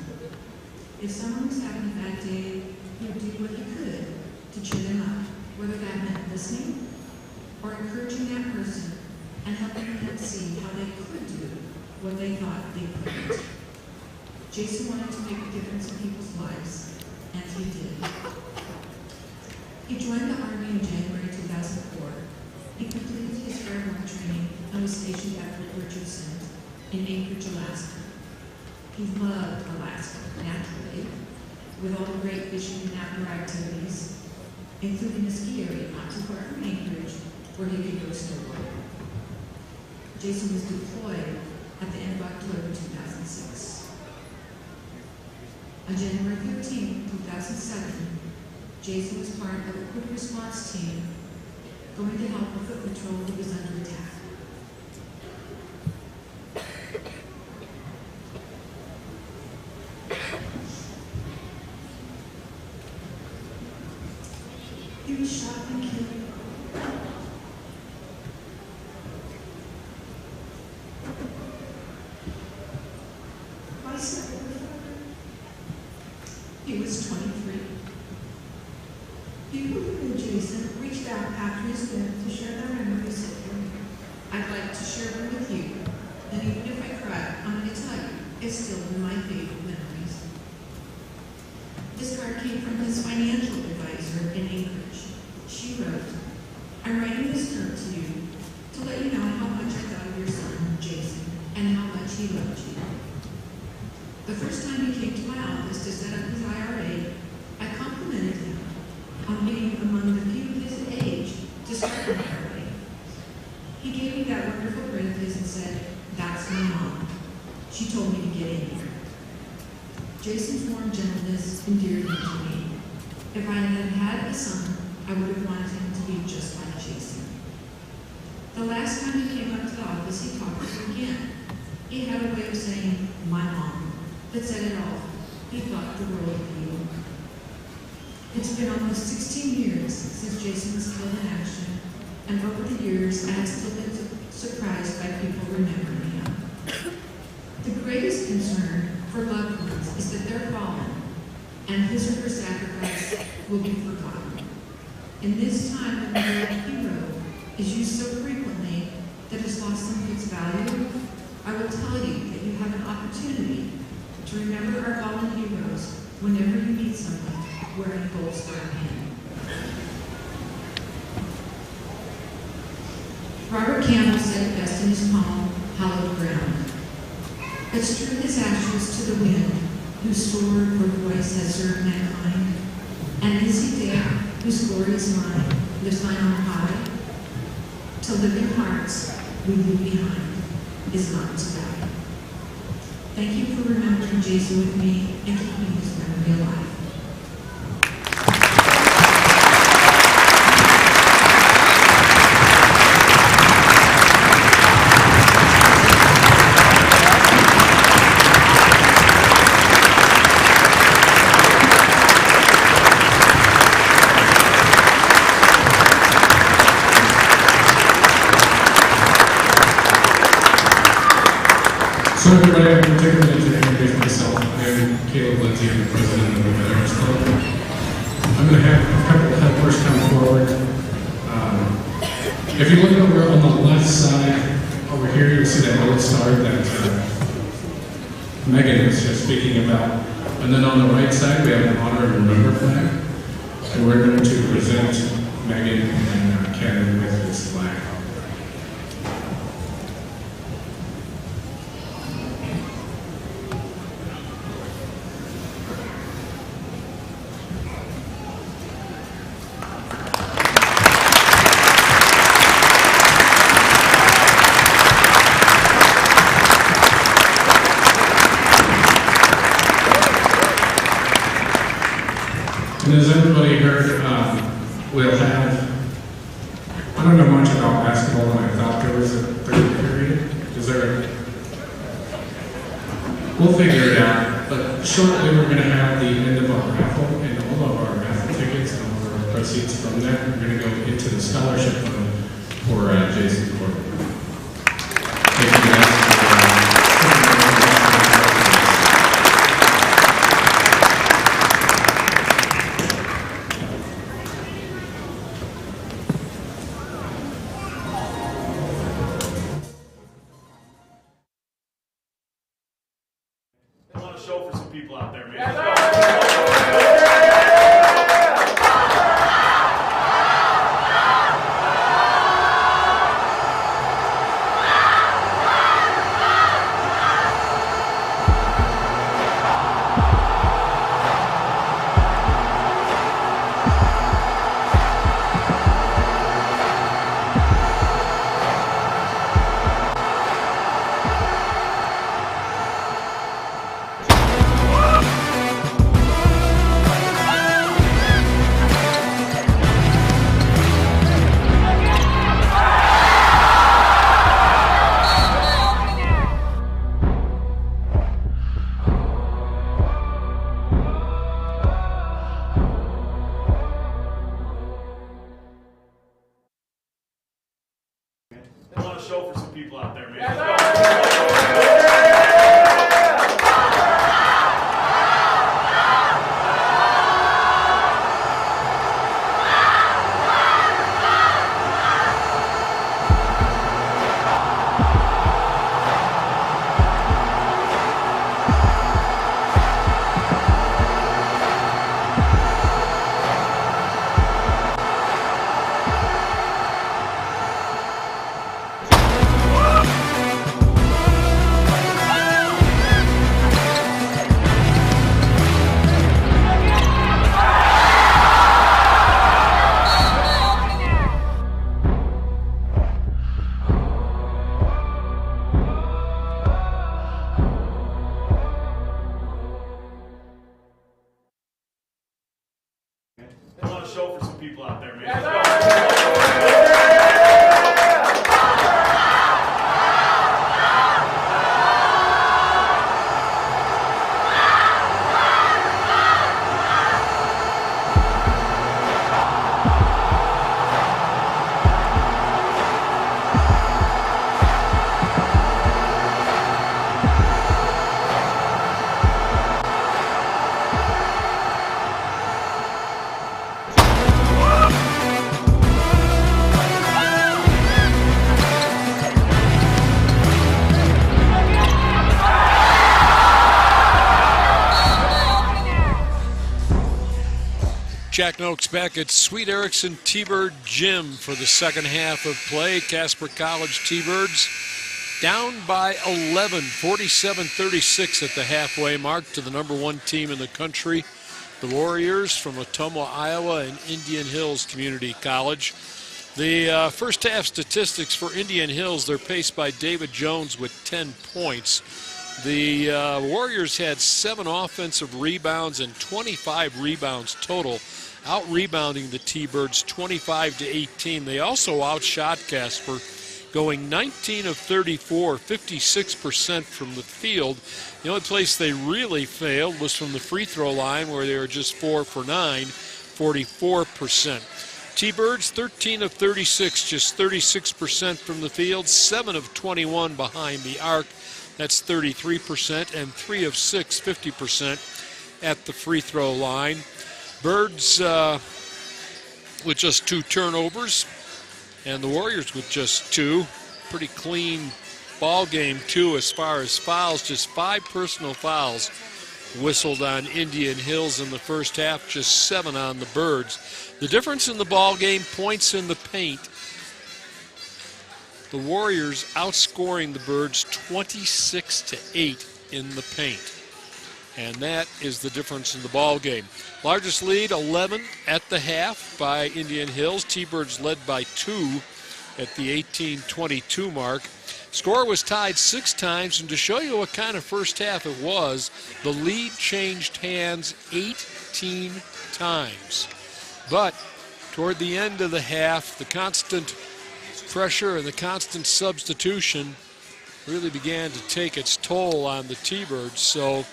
S5: If someone was having a bad day, he would do what he could to cheer them up, whether that meant listening or encouraging that person and helping them see how they could do what they thought they couldn't. Jason wanted to make a difference in people's lives, and he did. He joined the Army in January 2004. He completed his airborne training and was stationed at Fort Richardson in Anchorage, Alaska. He loved Alaska, naturally, with all the great fishing and outdoor activities, including a ski area not too far from Anchorage, where he could go snowboarding. Jason was deployed at the end of October 2006. On January 15, 2007, Jason was part of a quick response team going to help a foot patrol that was under attack. He was shot and killed. By several father. He was 23. People who knew Jason reached out after his death to share their memories of him. I'd like to share them with you, and even if I cry, I'm going to tell you, it's still one of my favorite memories. This card came from his financial advisor in Anchorage. She wrote, I'm writing this note to you to let you know how much I thought of your son, Jason, and how much he loved you. The first time he came to my office to set up his IRA, I complimented him on being among the few of his age to start an IRA. He gave me that wonderful grin of his and said, that's my mom. She told me to get in here. Jason's warm gentleness endeared him to me. If I had had a son, I would have wanted him to be just like Jason. The last time he came up to the office, he talked to me again. He had a way of saying, my mom, that said it all. He thought the world of you. It's been almost 16 years since Jason was killed in action, and over the years, I have still been surprised by people remembering him. The greatest concern for loved ones is that they're fallen, and his or her sacrifice will be forgotten. In this time when the word hero is used so frequently that it's lost some of its value, I will tell you that you have an opportunity to remember our fallen heroes whenever you meet someone wearing a Gold Star pin. Robert Campbell said it best in his poem, Hallowed Ground. But strew his ashes to the wind, whose sword or voice has served mankind, and is he dead, whose glorious mind lives thine on high? To live in hearts we leave behind is not to die. Thank you for remembering Jesus with me and keeping his memory alive.
S6: So everybody, I'm particularly to introduce myself. I'm Caleb Lindsay, I'm the president of the Veterans Club. I'm going to have a couple of helpers come forward. If you look over on the left side, over here, you'll see that gold star that Megan was just speaking about. And then on the right side, we have an honor and remember flag. And we're going to present Megan and Ken with this flag. And as everybody heard, we'll have, I don't know much about basketball, and I thought there was a third period. Is there we'll figure it out, but shortly we're going to have the end of our raffle, and all of our raffle tickets and all of our proceeds from that are going to go into the scholarship fund for Jason Corbett. Thank you guys.
S1: I want to show for some people out there, man. I want to show for some people out there, man. I want to show for some people out there, man.
S2: Jack Noakes back at Sweet Erickson T-Bird Gym for the second half of play. Casper College T-Birds down by 11, 47-36 at the halfway mark to the #1 team in the country, the Warriors from Ottumwa, Iowa, and Indian Hills Community College. The first half statistics for Indian Hills, they're paced by David Jones with 10 points. The Warriors had 7 offensive rebounds and 25 rebounds total, out-rebounding the T-Birds 25-18. They also outshot Casper, going 19 of 34, 56% from the field. The only place they really failed was from the free throw line, where they were just 4 for 9, 44%. T-Birds 13 of 36, just 36% from the field, 7 of 21 behind the arc. That's 33%, and 3 of 6, 50% at the free throw line. Birds with just 2 turnovers, and the Warriors with just 2. Pretty clean ball game, too, as far as fouls. Just 5 personal fouls whistled on Indian Hills in the first half, just 7 on the Birds. The difference in the ball game, points in the paint. The Warriors outscoring the Birds 26-8 in the paint. And that is the difference in the ball game. Largest lead, 11 at the half by Indian Hills. T-Birds led by 2 at the 18-22 mark. Score was tied 6 times, and to show you what kind of first half it was, the lead changed hands 18 times. But toward the end of the half, the constant pressure and the constant substitution really began to take its toll on the T-Birds. So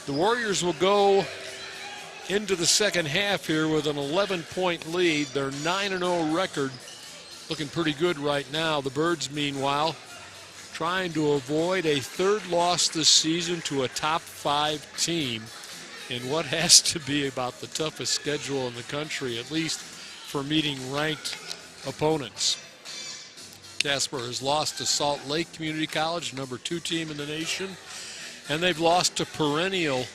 S2: the Warriors will go into the second half here with an 11-point lead. Their 9-0 record looking pretty good right now. The Birds, meanwhile, trying to avoid a 3rd loss this season to a top 5 team in what has to be about the toughest schedule in the country, at least for meeting ranked opponents. Casper has lost to Salt Lake Community College, #2 team in the nation, and they've lost to perennial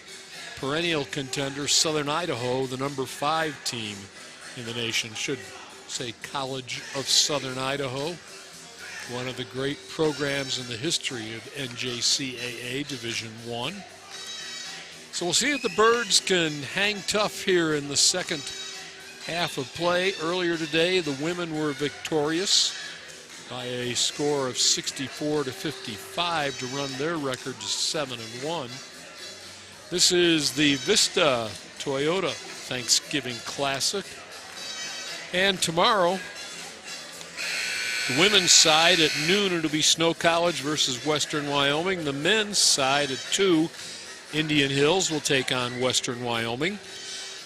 S2: contender Southern Idaho, the #5 team in the nation. Should say College of Southern Idaho, one of the great programs in the history of NJCAA Division I. So we'll see if the Birds can hang tough here in the second half of play. Earlier today, the women were victorious by a score of 64-55 to run their record to 7-1. This is the Vista Toyota Thanksgiving Classic. And tomorrow, the women's side at noon, it'll be Snow College versus Western Wyoming. The men's side at 2, Indian Hills will take on Western Wyoming.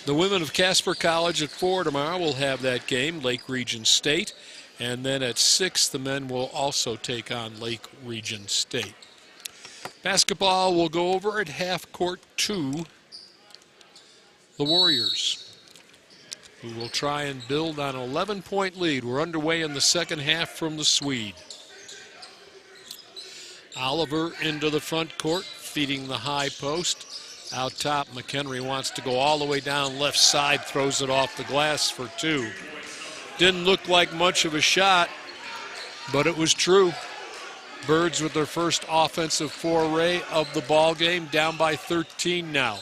S2: The women of Casper College at 4 tomorrow will have that game, Lake Region State. And then at 6, the men will also take on Lake Region State. Basketball will go over at half court 2. The Warriors, who will try and build on an 11-point lead. We're underway in the second half from the Swede. Oliver into the front court, feeding the high post. Out top, McHenry wants to go all the way down left side, throws it off the glass for 2. Didn't look like much of a shot, but it was true. Birds with their first offensive foray of the ball game, down by 13 now.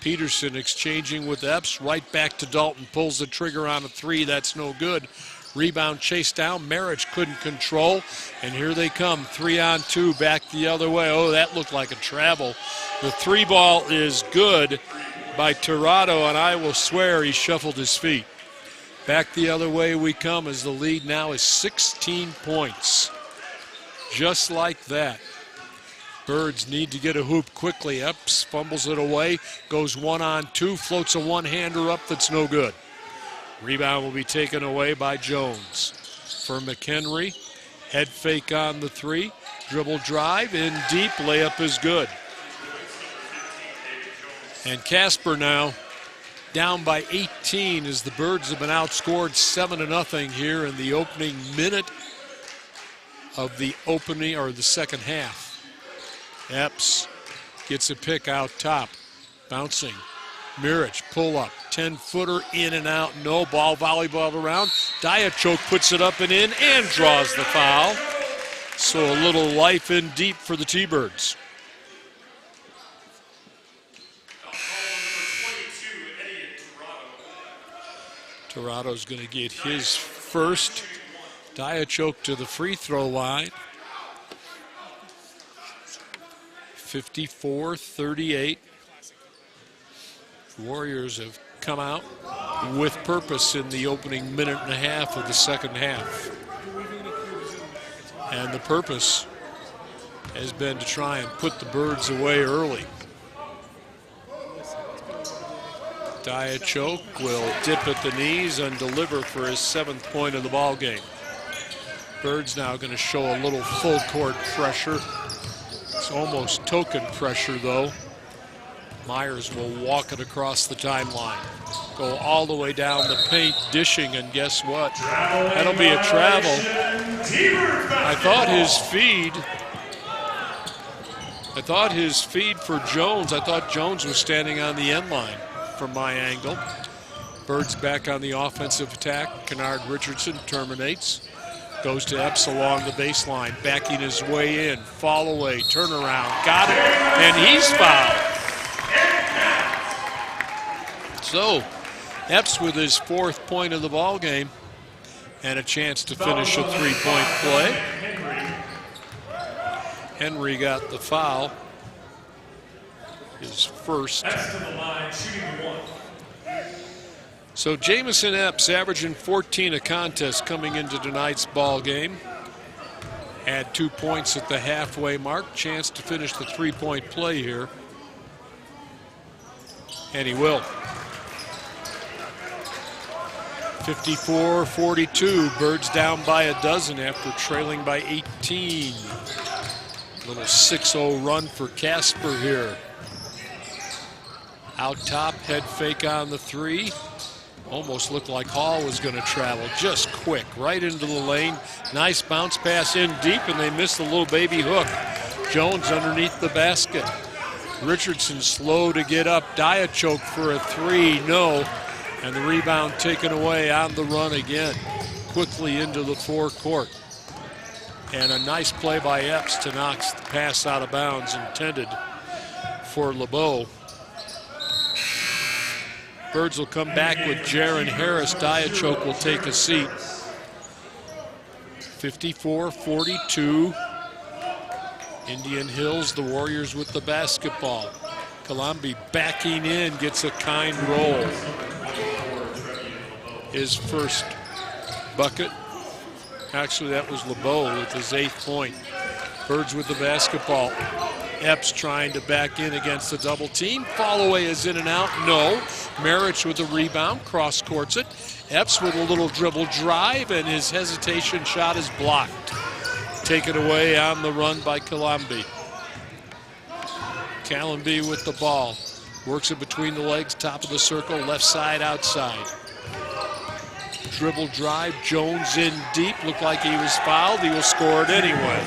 S2: Peterson exchanging with Epps, right back to Dalton, pulls the trigger on a 3, that's no good. Rebound chased down, Marriage couldn't control, and here they come, 3-on-2, back the other way. Oh, that looked like a travel. The 3 ball is good by Tirado, and I will swear he shuffled his feet. Back the other way we come, as the lead now is 16 points. Just like that. Birds need to get a hoop quickly. Epps fumbles it away, goes 1-on-2, floats a one-hander up that's no good. Rebound will be taken away by Jones. For McHenry, head fake on the 3, dribble drive, in deep, layup is good. And Casper now down by 18 as the Birds have been outscored 7-0 here in the opening minute of the second half. Epps gets a pick out top, bouncing Mirich, pull up, 10-footer, in and out, no ball, volleyball around. Diachok puts it up and in and draws the foul. So a little life in deep for the T-Birds. Torado's going to get his first. Diachok to the free throw line. 54-38. Warriors have come out with purpose in the opening minute and a half of the second half. And the purpose has been to try and put the Birds away early. Diachok will dip at the knees and deliver for his 7th point of the ball game. Birds now going to show a little full court pressure. It's almost token pressure though. Myers will walk it across the timeline. Go all the way down the paint, dishing, and guess what? That'll be a travel. I thought his feed for Jones, I thought Jones was standing on the end line from my angle. Birds back on the offensive attack. Kennard Richardson terminates. Goes to Epps along the baseline, backing his way in. Fall away, turnaround, got it, and he's fouled. So, Epps with his 4th point of the ball game and a chance to finish a 3-point play. Henry got the foul, his first. So Jamison Epps averaging 14 a contest coming into tonight's ball game. Had 2 points at the halfway mark. Chance to finish the 3-point play here. And he will. 54-42. Birds down by a dozen after trailing by 18. Little 6-0 run for Casper here. Out top, head fake on the 3. Almost looked like Hall was going to travel. Just quick, right into the lane. Nice bounce pass in deep, and they missed the little baby hook. Jones underneath the basket. Richardson slow to get up. Diachok for a 3, no. And the rebound taken away on the run again. Quickly into the forecourt. And a nice play by Epps to knock the pass out of bounds intended for LeBeau. Birds will come back with Jaron Harris. Diachok will take a seat. 54-42. Indian Hills, the Warriors with the basketball. Colombi backing in, gets a kind roll. His first bucket. Actually, that was LeBeau with his 8th point. Birds with the basketball. Epps trying to back in against the double team. Fall away is in and out. No. Marich with a rebound. Cross courts it. Epps with a little dribble drive, and his hesitation shot is blocked. Taken away on the run by Colombi. Colombi with the ball. Works it between the legs, top of the circle, left side, outside. Dribble drive. Jones in deep. Looked like he was fouled. He will score it anyway.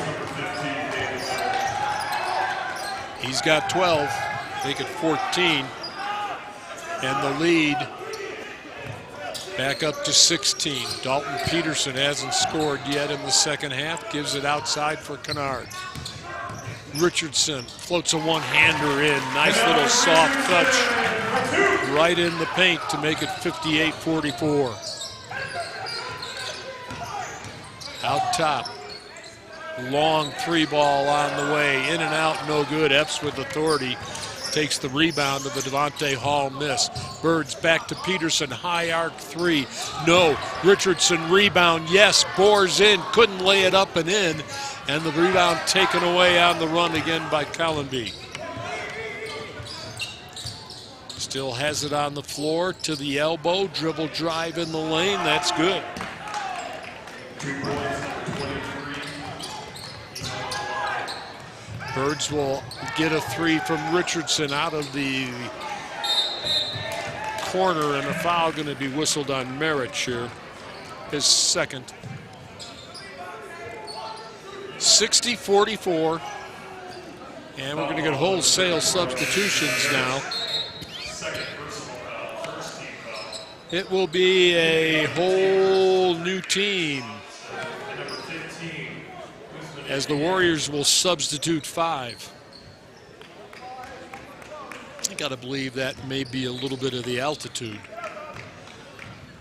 S2: He's got 12, make it 14, and the lead back up to 16. Dalton Peterson hasn't scored yet in the second half, gives it outside for Kennard. Richardson floats a one-hander in, nice little soft touch right in the paint to make it 58-44. Out top. Long 3-ball on the way, in and out, no good. Epps with authority takes the rebound of the Devontae Hall miss. Birds back to Peterson, high arc 3, no. Richardson rebound, yes, bores in, couldn't lay it up and in, and the rebound taken away on the run again by Colombi. Still has it on the floor to the elbow, dribble drive in the lane, that's good. Birds will get a 3 from Richardson out of the corner, and a foul going to be whistled on Marich here, his second. 60-44, and we're going to get wholesale substitutions now. It will be a whole new team
S1: Number 15.
S2: as the Warriors will substitute 5. I got to believe that may be a little bit of the altitude.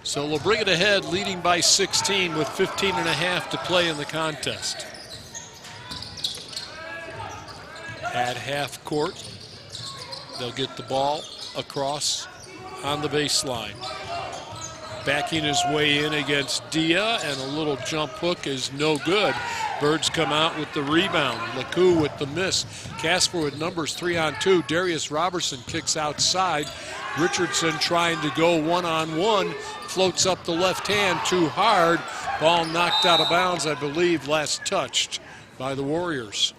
S2: So they'll bring it ahead, leading by 16 with 15 and a half to play in the contest. At half court, they'll get the ball across on the baseline. Backing his way in against Dia, and a little jump hook is no good. Birds come out with the rebound. Lakou with the miss. Casper with numbers 3-on-2. Darius Robertson kicks outside. Richardson trying to go one-on-one. Floats up the left hand too hard. Ball knocked out of bounds, I believe, last touched by the Warriors.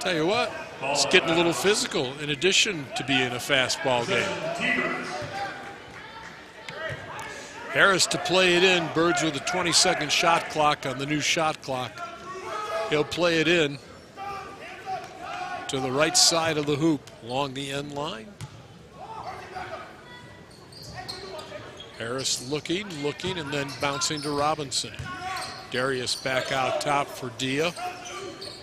S2: Tell you what, it's getting a little physical in addition to being a fast ball game. Harris to play it in. Birds with a 20-second shot clock on the new shot clock. He'll play it in to the right side of the hoop along the end line. Harris looking, and then bouncing to Robinson. Darius back out top for Dia.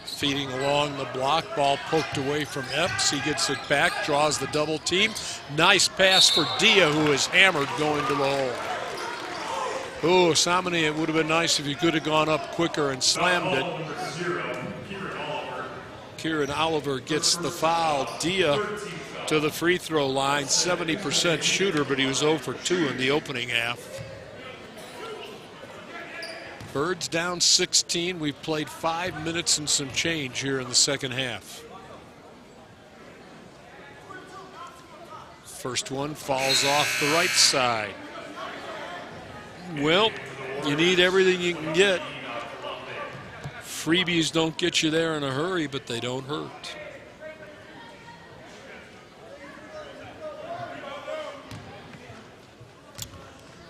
S2: Feeding along the block, ball poked away from Epps. He gets it back, draws the double team. Nice pass for Dia, who is hammered going to the hole. Oh, Samani, it would have been nice if he could have gone up quicker and slammed it. Kieran Oliver gets the foul. Dia to the free throw line, 70% shooter, but he was 0 for 2 in the opening half. Birds down 16. We've played 5 minutes and some change here in the second half. First one falls off the right side. Well, you need everything you can get. Freebies don't get you there in a hurry, but they don't hurt.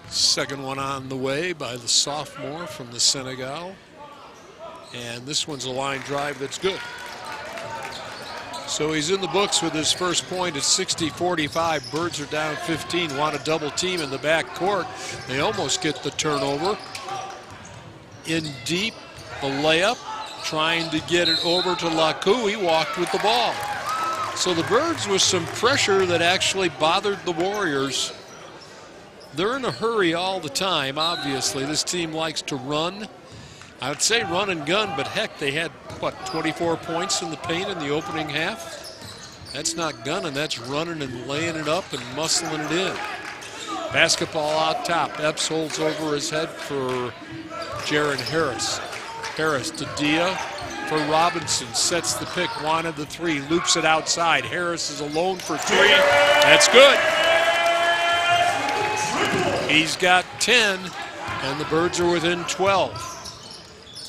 S2: Second one on the way by the sophomore from the Senegal. And this one's a line drive that's good. So he's in the books with his first point at 60-45. Birds are down 15, want a double team in the back court. They almost get the turnover. In deep, the layup, trying to get it over to Lakou. He walked with the ball. So the Birds with some pressure that actually bothered the Warriors. They're in a hurry all the time, obviously. This team likes to run. I would say run and gun, but heck, they had, what, 24 points in the paint in the opening half? That's not gunning, that's running and laying it up and muscling it in. Basketball out top. Epps holds over his head for Jaron Harris. Harris to Dia for Robinson. Sets the pick, wanted the three, loops it outside. Harris is alone for 3. That's good. He's got 10, and the Birds are within 12.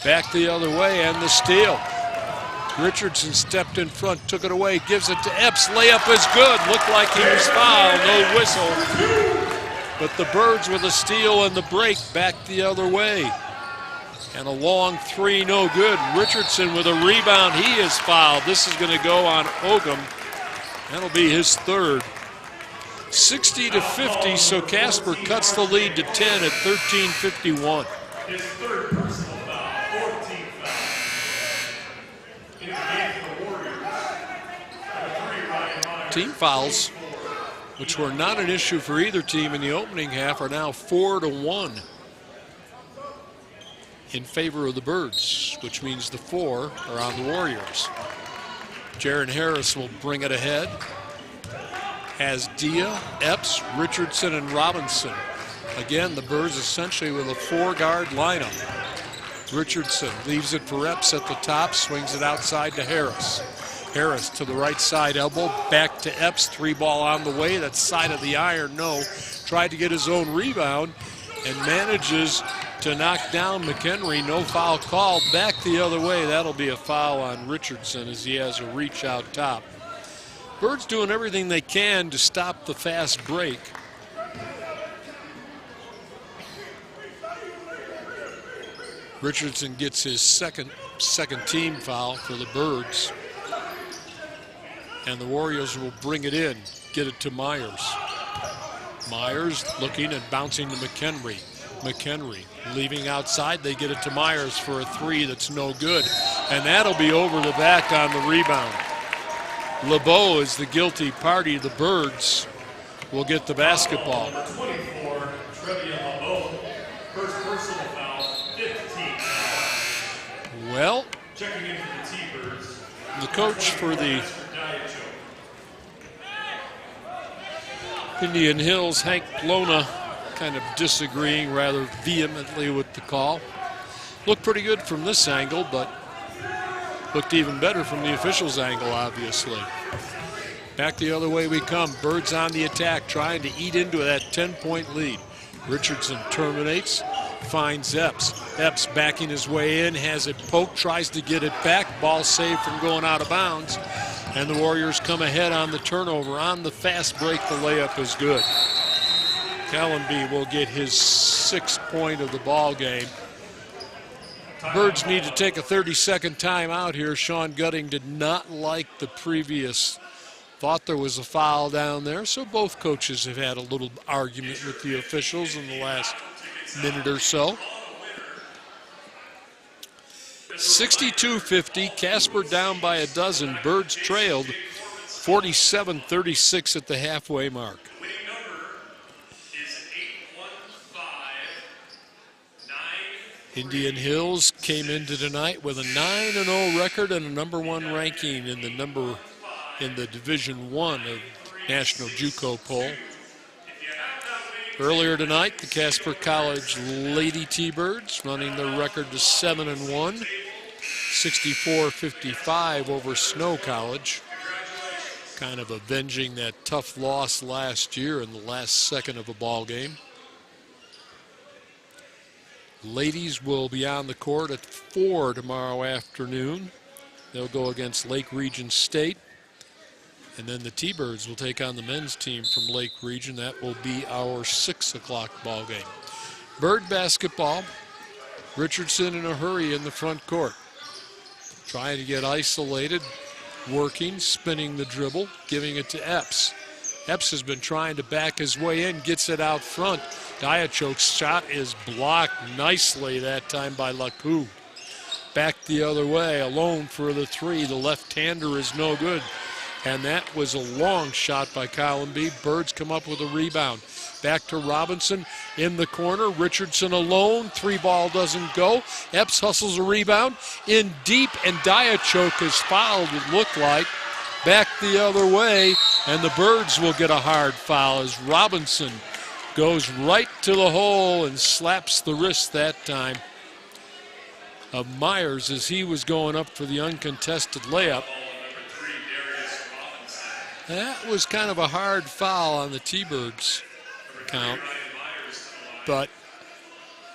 S2: Back the other way, and the steal. Richardson stepped in front, took it away, gives it to Epps. Layup is good. Looked like he was fouled. No whistle. But the Birds with a steal and the break back the other way. And a long 3, no good. Richardson with a rebound. He is fouled. This is going to go on Ogum. That'll be his third. 60-50, so Casper cuts the lead to 10 at 13:51.
S1: His third personal foul, 14th foul. In the game for the Warriors. Number 3, Ryan Myers.
S2: Team fouls, which were not an issue for either team in the opening half, are now 4-1 in favor of the Birds, which means the 4 are on the Warriors. Jaron Harris will bring it ahead. Has Dia, Epps, Richardson, and Robinson. Again, the Birds essentially with a 4-guard lineup. Richardson leaves it for Epps at the top, swings it outside to Harris. Harris to the right side elbow, back to Epps, 3-ball on the way. That's side of the iron, no. Tried to get his own rebound and manages to knock down McHenry. No foul called. Back the other way. That'll be a foul on Richardson as he has a reach out top. Birds doing everything they can to stop the fast break. Richardson gets his second team foul for the Birds. And the Warriors will bring it in, get it to Myers. Myers looking and bouncing to McHenry. McHenry leaving outside. They get it to Myers for a three that's no good. And that'll be over the back on the rebound. LeBeau is the guilty party. The Birds will get the basketball.
S1: Number 24, Trevian LeBeau. First personal foul, 15.
S2: Well,
S1: Checking in for the T-Birds.
S2: the coach for the Indian Hills, Hank Lona, kind of disagreeing rather vehemently with the call. Looked pretty good from this angle, but looked even better from the officials' angle, obviously. Back the other way we come. Birds on the attack, trying to eat into that 10-point lead. Richardson terminates, finds Epps. Epps backing his way in, has it poked, tries to get it back. Ball saved from going out of bounds. And the Warriors come ahead on the turnover. On the fast break, the layup is good. Callenby will get his 6th point of the ball game. Birds need to take a 30-second timeout here. Sean Gutting did not like the previous. Thought there was a foul down there, so both coaches have had a little argument with the officials in the last minute or so. 62-50, Casper down by a dozen. Birds trailed 47-36 at the halfway mark. Indian Hills came into tonight with a 9-0 record and a #1 ranking in the Division I of National JUCO poll. Earlier tonight, the Casper College Lady T-Birds running their record to 7-1, 64-55 over Snow College, kind of avenging that tough loss last year in the last second of a ball game. Ladies will be on the court at 4 tomorrow afternoon. They'll go against Lake Region State. And then the T-Birds will take on the men's team from Lake Region. That will be our 6 o'clock ball game. Bird basketball. Richardson in a hurry in the front court. Trying to get isolated, working, spinning the dribble, giving it to Epps. Epps has been trying to back his way in, gets it out front. Diachoke's shot is blocked nicely that time by Lakou. Back the other way, alone for the three. The left-hander is no good. And that was a long shot by Callenby. Birds come up with a rebound. Back to Robinson in the corner. Richardson alone. 3-ball doesn't go. Epps hustles a rebound in deep, and Diachoke is fouled, it looked like. Back the other way, and the Birds will get a hard foul as Robinson goes right to the hole and slaps the wrist that time of Myers as he was going up for the uncontested layup. That was kind of a hard foul on the T-Birds count, but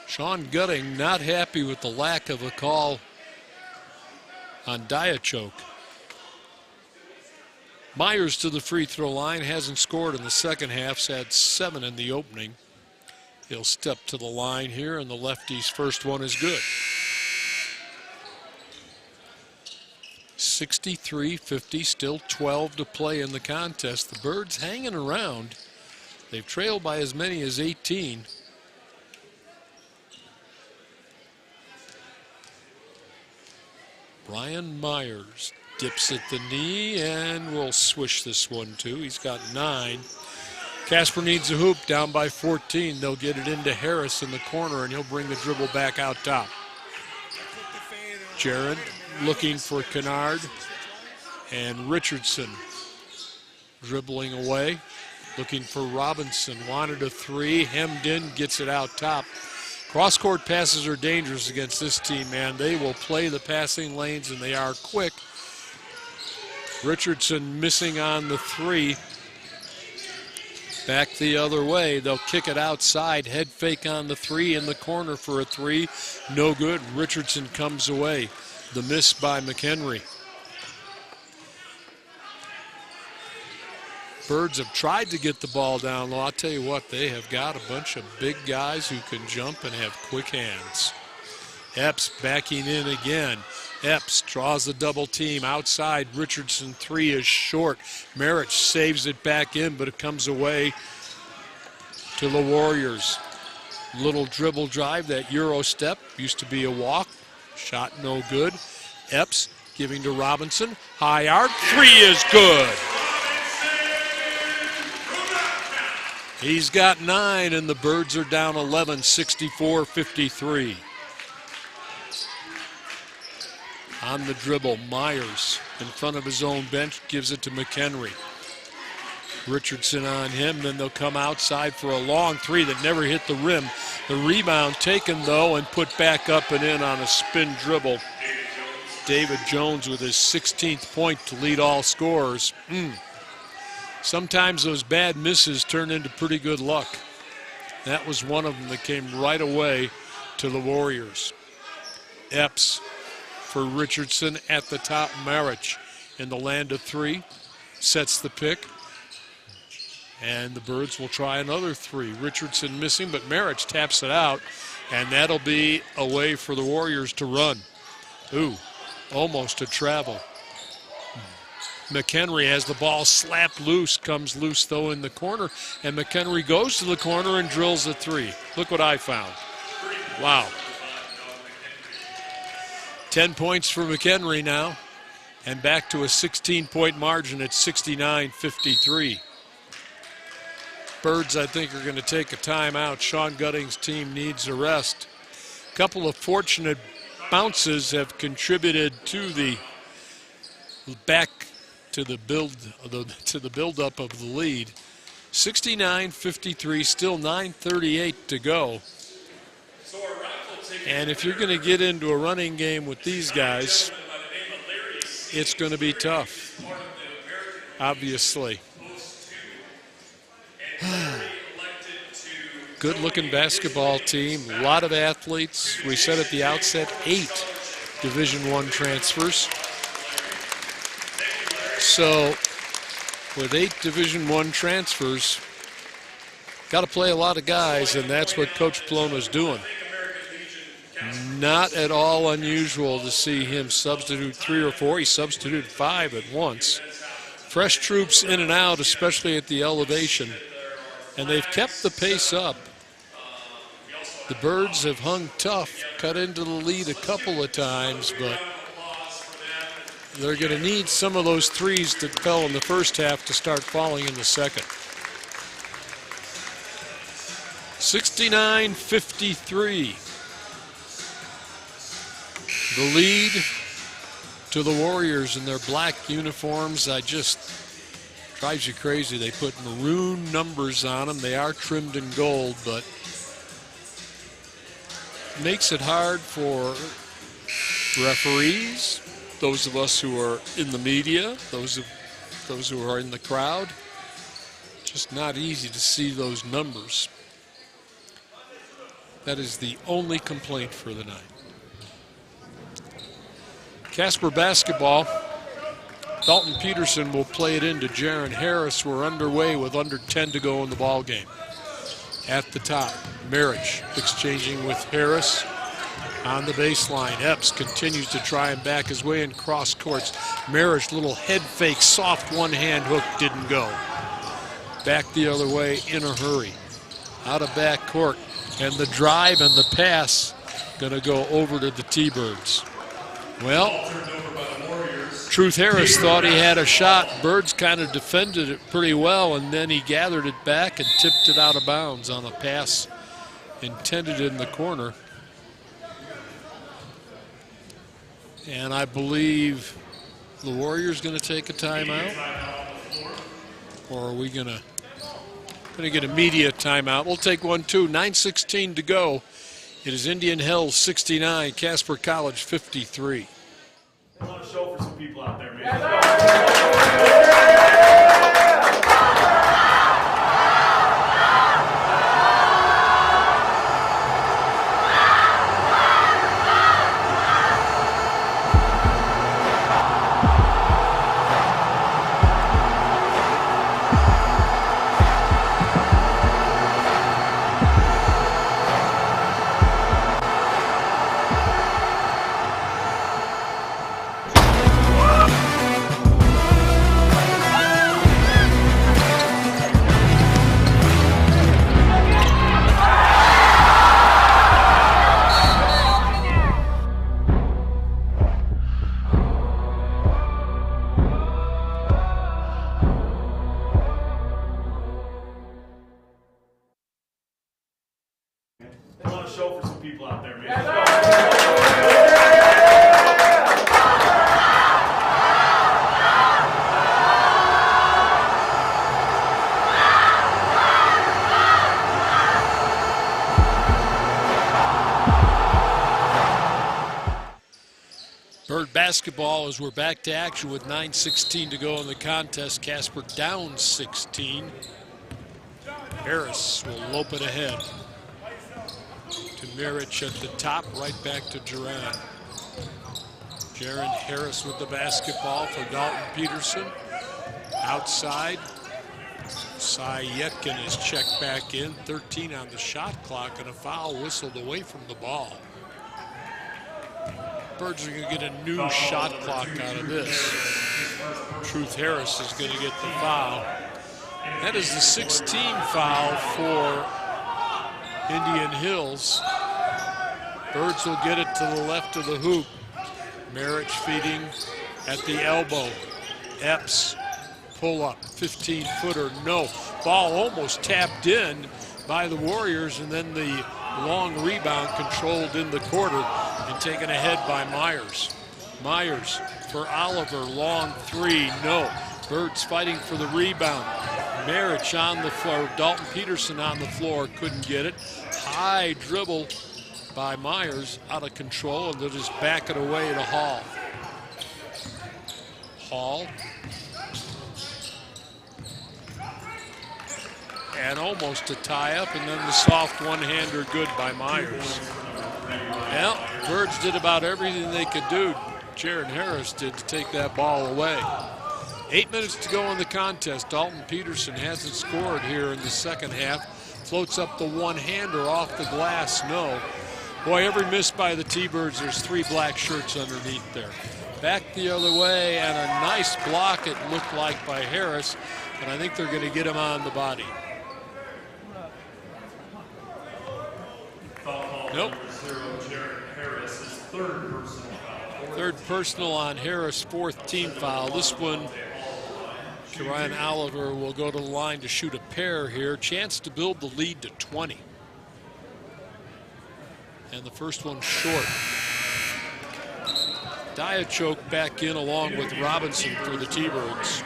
S2: Sean Gutting not happy with the lack of a call on Diachoke. Myers to the free throw line, hasn't scored in the second half, had 7 in the opening. He'll step to the line here, and the lefty's first one is good. 63-50, still 12 to play in the contest. The Birds hanging around. They've trailed by as many as 18. Brian Myers dips at the knee and will swish this one too. He's got 9. Casper needs a hoop, down by 14. They'll get it into Harris in the corner, and he'll bring the dribble back out top. Jared looking for Kennard, and Richardson dribbling away, looking for Robinson. Wanted a 3, hemmed in, gets it out top. Cross-court passes are dangerous against this team, man. They will play the passing lanes, and they are quick. Richardson missing on the 3. Back the other way. They'll kick it outside. Head fake on the 3 in the corner for a 3. No good. Richardson comes away. The miss by McHenry. Birds have tried to get the ball down low. I'll tell you what, they have got a bunch of big guys who can jump and have quick hands. Epps backing in again. Epps draws a double team outside. Richardson 3 is short. Merritt saves it back in, but it comes away to the Warriors. Little dribble drive, that Euro step, used to be a walk. Shot no good. Epps giving to Robinson. High arc, three is good. He's got 9, and the Birds are down 11, 64-53. On the dribble, Myers in front of his own bench gives it to McHenry. Richardson on him, then they'll come outside for a long three that never hit the rim. The rebound taken, though, and put back up and in on a spin dribble. David Jones with his 16th point to lead all scorers. Sometimes those bad misses turn into pretty good luck. That was one of them that came right away to the Warriors. Epps for Richardson at the top. Marich in the land of three sets the pick. And the Birds will try another three. Richardson missing, but Marich taps it out, and that'll be a way for the Warriors to run. Ooh, almost a travel. McHenry has the ball slapped loose, comes loose though in the corner, and McHenry goes to the corner and drills a three. Look what I found. Wow. 10 points for McHenry now, and back to a 16-point margin at 69-53. Birds, I think, are going to take a timeout. Sean Gutting's team needs a rest. A couple of fortunate bounces have contributed to the back to the build-up of the lead. 69-53, still 9:38 to go. And if you're going to get into a running game with these guys, it's going to be tough, obviously. Good-looking basketball team, a lot of athletes. We said at the outset, 8 Division I transfers. So with 8 Division I transfers, got to play a lot of guys, and that's what Coach Paloma's doing. Not at all unusual to see him substitute 3 or 4. He substituted 5 at once. Fresh troops in and out, especially at the elevation. And they've kept the pace up. The Birds have hung tough, cut into the lead a couple of times, but they're going to need some of those threes that fell in the first half to start falling in the second. 69-53. The lead to the Warriors in their black uniforms. Drives you crazy. They put maroon numbers on them. They are trimmed in gold, but makes it hard for referees, those of us who are in the media, those who are in the crowd. Just not easy to see those numbers. That is the only complaint for the night. Casper basketball. Dalton Peterson will play it into Jaron Harris. We're underway with under 10 to go in the ball game. At the top, Marich exchanging with Harris on the baseline. Epps continues to try and back his way in cross courts. Marich, little head fake, soft one-hand hook, didn't go. Back the other way in a hurry. Out of back court, and the drive and the pass gonna go over to the T-Birds. Well, Truth Harris thought he had a shot. Birds kind of defended it pretty well, and then he gathered it back and tipped it out of bounds on a pass intended in the corner. And I believe the Warriors going to take a timeout, or are we going to get a media timeout? We'll take one too. 9:16 to go. It is Indian Hills 69, Casper College 53.
S1: I want to show for some people out there, man. some people out there, man.
S2: Bird basketball as we're back to action with 9:16 to go in the contest. Casper down 16. Harris will lope it ahead to Mirich at the top, right back to Jaron. Jaron Harris with the basketball for Dalton Peterson. Outside, Cy Yetkin is checked back in. 13 on the shot clock and a foul whistled away from the ball. Birds are going to get a new shot clock out of this. Truth Harris is going to get the foul. That is the 16th foul for Indian Hills. Birds will get it to the left of the hoop. Mirich feeding at the elbow. Epps pull up, 15-footer, no. Ball almost tapped in by the Warriors, and then the long rebound controlled in the quarter and taken ahead by Myers. Myers for Oliver, long three, no. Birds fighting for the rebound. Mirich on the floor, Dalton Peterson on the floor, couldn't get it. High dribble by Myers, out of control, and they'll just back it away to Hall. Hall. And almost a tie-up, and then the soft one-hander good by Myers. Well, Birds did about everything they could do, Jaron Harris did, to take that ball away. 8 minutes to go in the contest. Dalton Peterson hasn't scored here in the second half. Floats up the one-hander off the glass, no. Boy, every miss by the T-Birds, there's 3 black shirts underneath there. Back the other way, and a nice block it looked like by Harris, and I think they're going to get him on the body. Nope. Third personal on Harris, 4th team foul. This one, Ryan Oliver will go to the line to shoot a pair here. Chance to build the lead to 20. And the first one short. Diachoke back in along with Robinson for the T-Birds.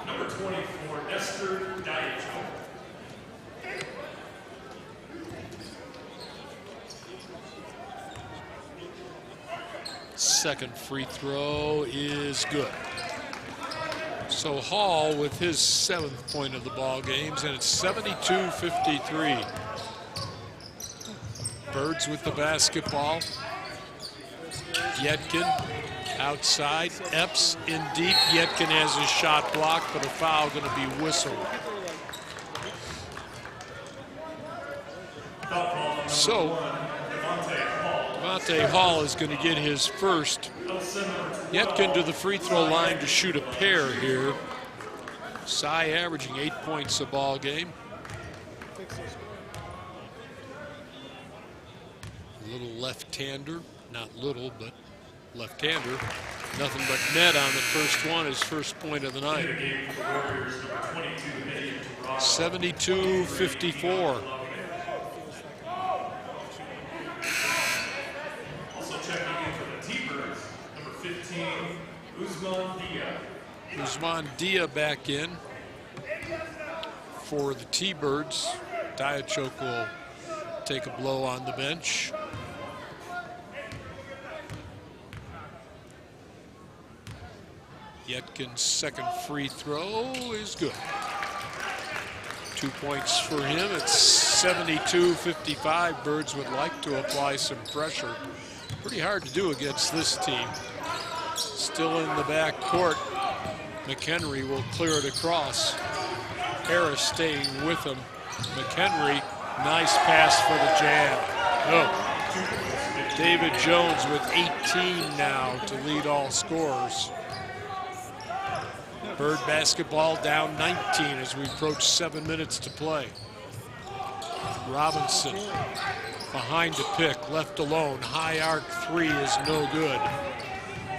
S1: Number 24, Esther Diachoke.
S2: Second free throw is good. So Hall with his 7th point of the ball games, and it's 72-53. Birds with the basketball. Yetkin outside. Epps in deep. Yetkin has his shot blocked, but a foul going to be whistled. So Devontae Hall is going to get his first. Yetkin to the free throw line to shoot a pair here. Cy averaging 8 points a ball game. A little left-hander, not little, but left-hander. Nothing but net on the first one, his first point of the night. 72-54. Usman Dia back in for the T-Birds. Diachoke will take a blow on the bench. Yetkin's second free throw is good. 2 points for him. It's 72-55. Birds would like to apply some pressure. Pretty hard to do against this team. Still in the back court. McHenry will clear it across. Harris staying with him. McHenry, nice pass for the jam. Oh. David Jones with 18 now to lead all scorers. Bird basketball down 19 as we approach 7 minutes to play. Robinson behind the pick, left alone. High arc three is no good.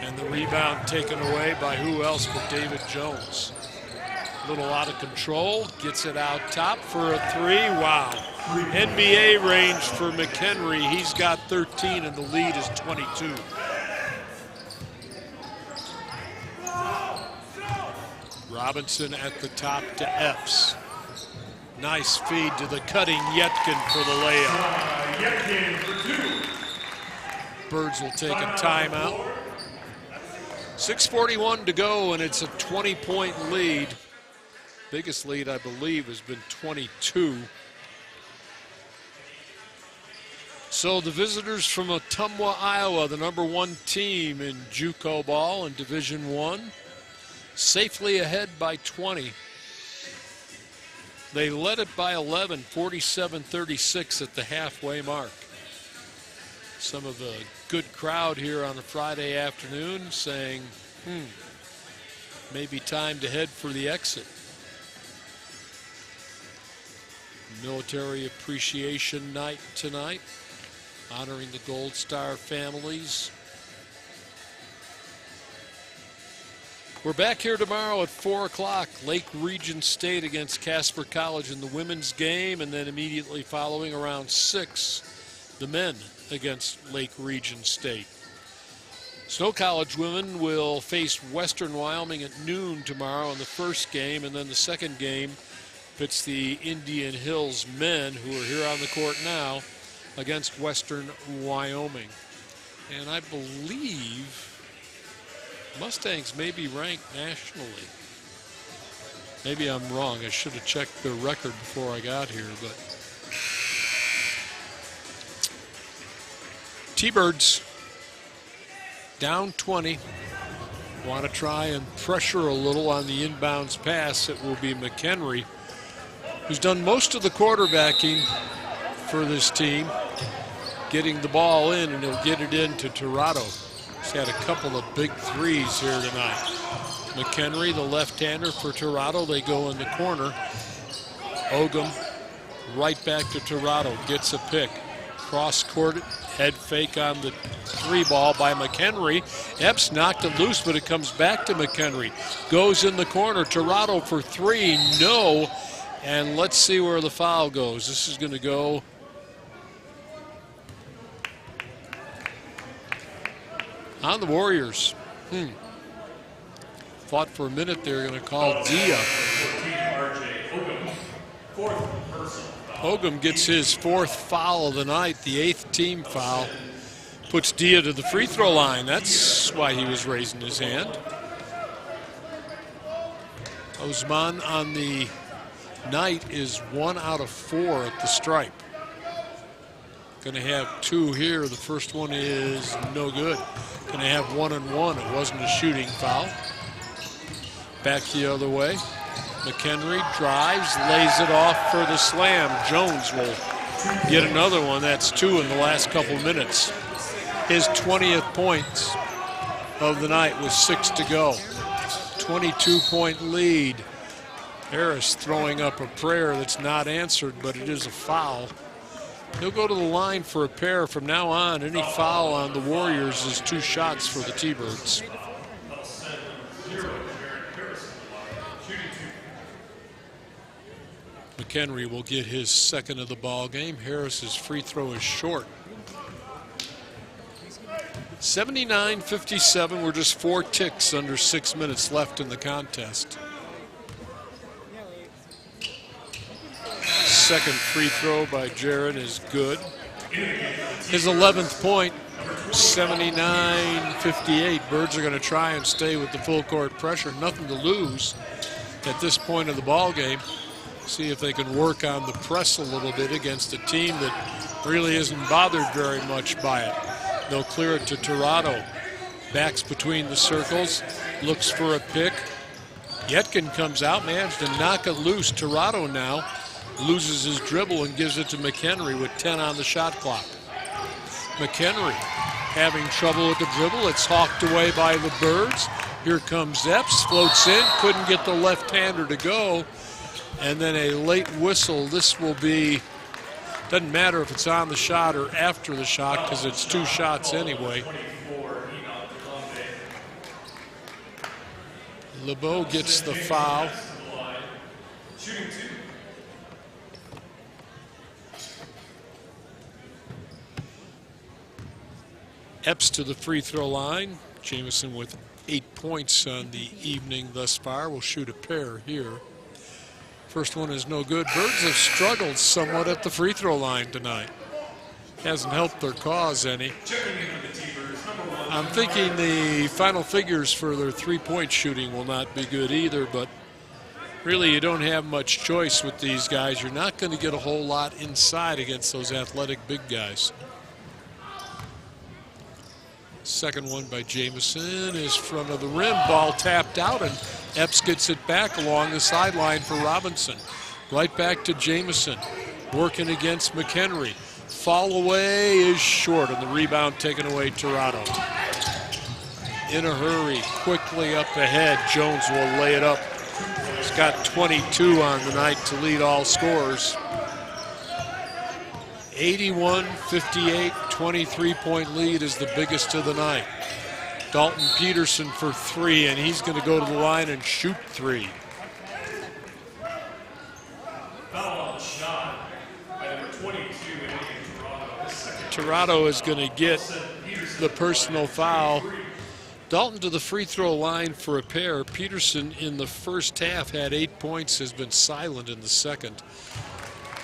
S2: And the rebound taken away by who else but David Jones. A little out of control, gets it out top for a three. Wow. NBA range for McHenry. He's got 13 and the lead is 22. Robinson at the top to Epps. Nice feed to the cutting Yetkin for the layup.
S1: Yetkin for 2.
S2: Birds will take a timeout. 6:41 to go, and it's a 20-point lead. Biggest lead, I believe, has been 22. So the visitors from Ottumwa, Iowa, the #1 team in JUCO ball in Division I, safely ahead by 20. They led it by 11, 47-36 at the halfway mark. Some of the good crowd here on a Friday afternoon saying, maybe time to head for the exit. Military Appreciation Night tonight, honoring the Gold Star families. We're back here tomorrow at 4 o'clock. Lake Region State against Casper College in the women's game, and then immediately following around 6, the men against Lake Region State. Snow College women will face Western Wyoming at noon tomorrow in the first game, and then the second game pits the Indian Hills men, who are here on the court now, against Western Wyoming. And I believe Mustangs may be ranked nationally. Maybe I'm wrong. I should have checked the record before I got here, but T-Birds down 20. Want to try and pressure a little on the inbounds pass. It will be McHenry, who's done most of the quarterbacking for this team, getting the ball in, and he'll get it into Tirado. He's had a couple of big threes here tonight. McHenry, the left-hander for Tirado. They go in the corner. Ogum right back to Tirado. Gets a pick. Cross-court head fake on the 3 ball by McHenry. Epps knocked it loose, but it comes back to McHenry. Goes in the corner. Tirado for 3. No. And let's see where the foul goes. This is going to go on the Warriors. Thought for a minute they were going to call Dia. Ogum gets his 4th foul of the night, the 8th team foul. Puts Dia to the free throw line. That's why he was raising his hand. Osman on the night is 1 out of 4 at the stripe. Going to have 2 here. The first one is no good. Going to have 1 and 1. It wasn't a shooting foul. Back the other way. McHenry drives, lays it off for the slam. Jones will get another one. That's 2 in the last couple minutes. His 20th points of the night with 6 to go. 22-point lead. Harris throwing up a prayer that's not answered, but it is a foul. He'll go to the line for a pair. From now on, any foul on the Warriors is 2 shots for the T-Birds. McHenry will get his 2nd of the ball game. Harris's free throw is short. 79-57. We're just 4 ticks under 6 minutes left in the contest. 2nd free throw by Jared is good. His 11th point, 79-58. Birds are going to try and stay with the full court pressure. Nothing to lose at this point of the ball game. See if they can work on the press a little bit against a team that really isn't bothered very much by it. They'll clear it to Tirado. Backs between the circles, looks for a pick. Yetkin comes out, managed to knock it loose. Tirado now loses his dribble and gives it to McHenry with 10 on the shot clock. McHenry having trouble with the dribble. It's hawked away by the Birds. Here comes Epps, floats in, couldn't get the left-hander to go. And then a late whistle. This will be, doesn't matter if it's on the shot or after the shot because it's 2 shots anyway. LeBeau gets the foul. Epps to the free throw line. Jamison with 8 points on the evening thus far. Will shoot a pair here. First one is no good. Birds have struggled somewhat at the free throw line tonight. Hasn't helped their cause any. I'm thinking the final figures for their three-point shooting will not be good either, but really you don't have much choice with these guys. You're not going to get a whole lot inside against those athletic big guys. Second one by Jamison is front of the rim. Ball tapped out, and Epps gets it back along the sideline for Robinson. Right back to Jamison, working against McHenry. Fall away is short, and the rebound taken away Tirado. In a hurry, quickly up ahead. Jones will lay it up. He's got 22 on the night to lead all scorers. 81-58, 23-point lead is the biggest of the night. Dalton Peterson for three, and he's going to go to the line and shoot three.
S1: Foul on the shot by number 22, Tirado.
S2: Tirado is going to get the personal foul. Dalton to the free throw line for a pair. Peterson in the first half had 8 points, has been silent in the second.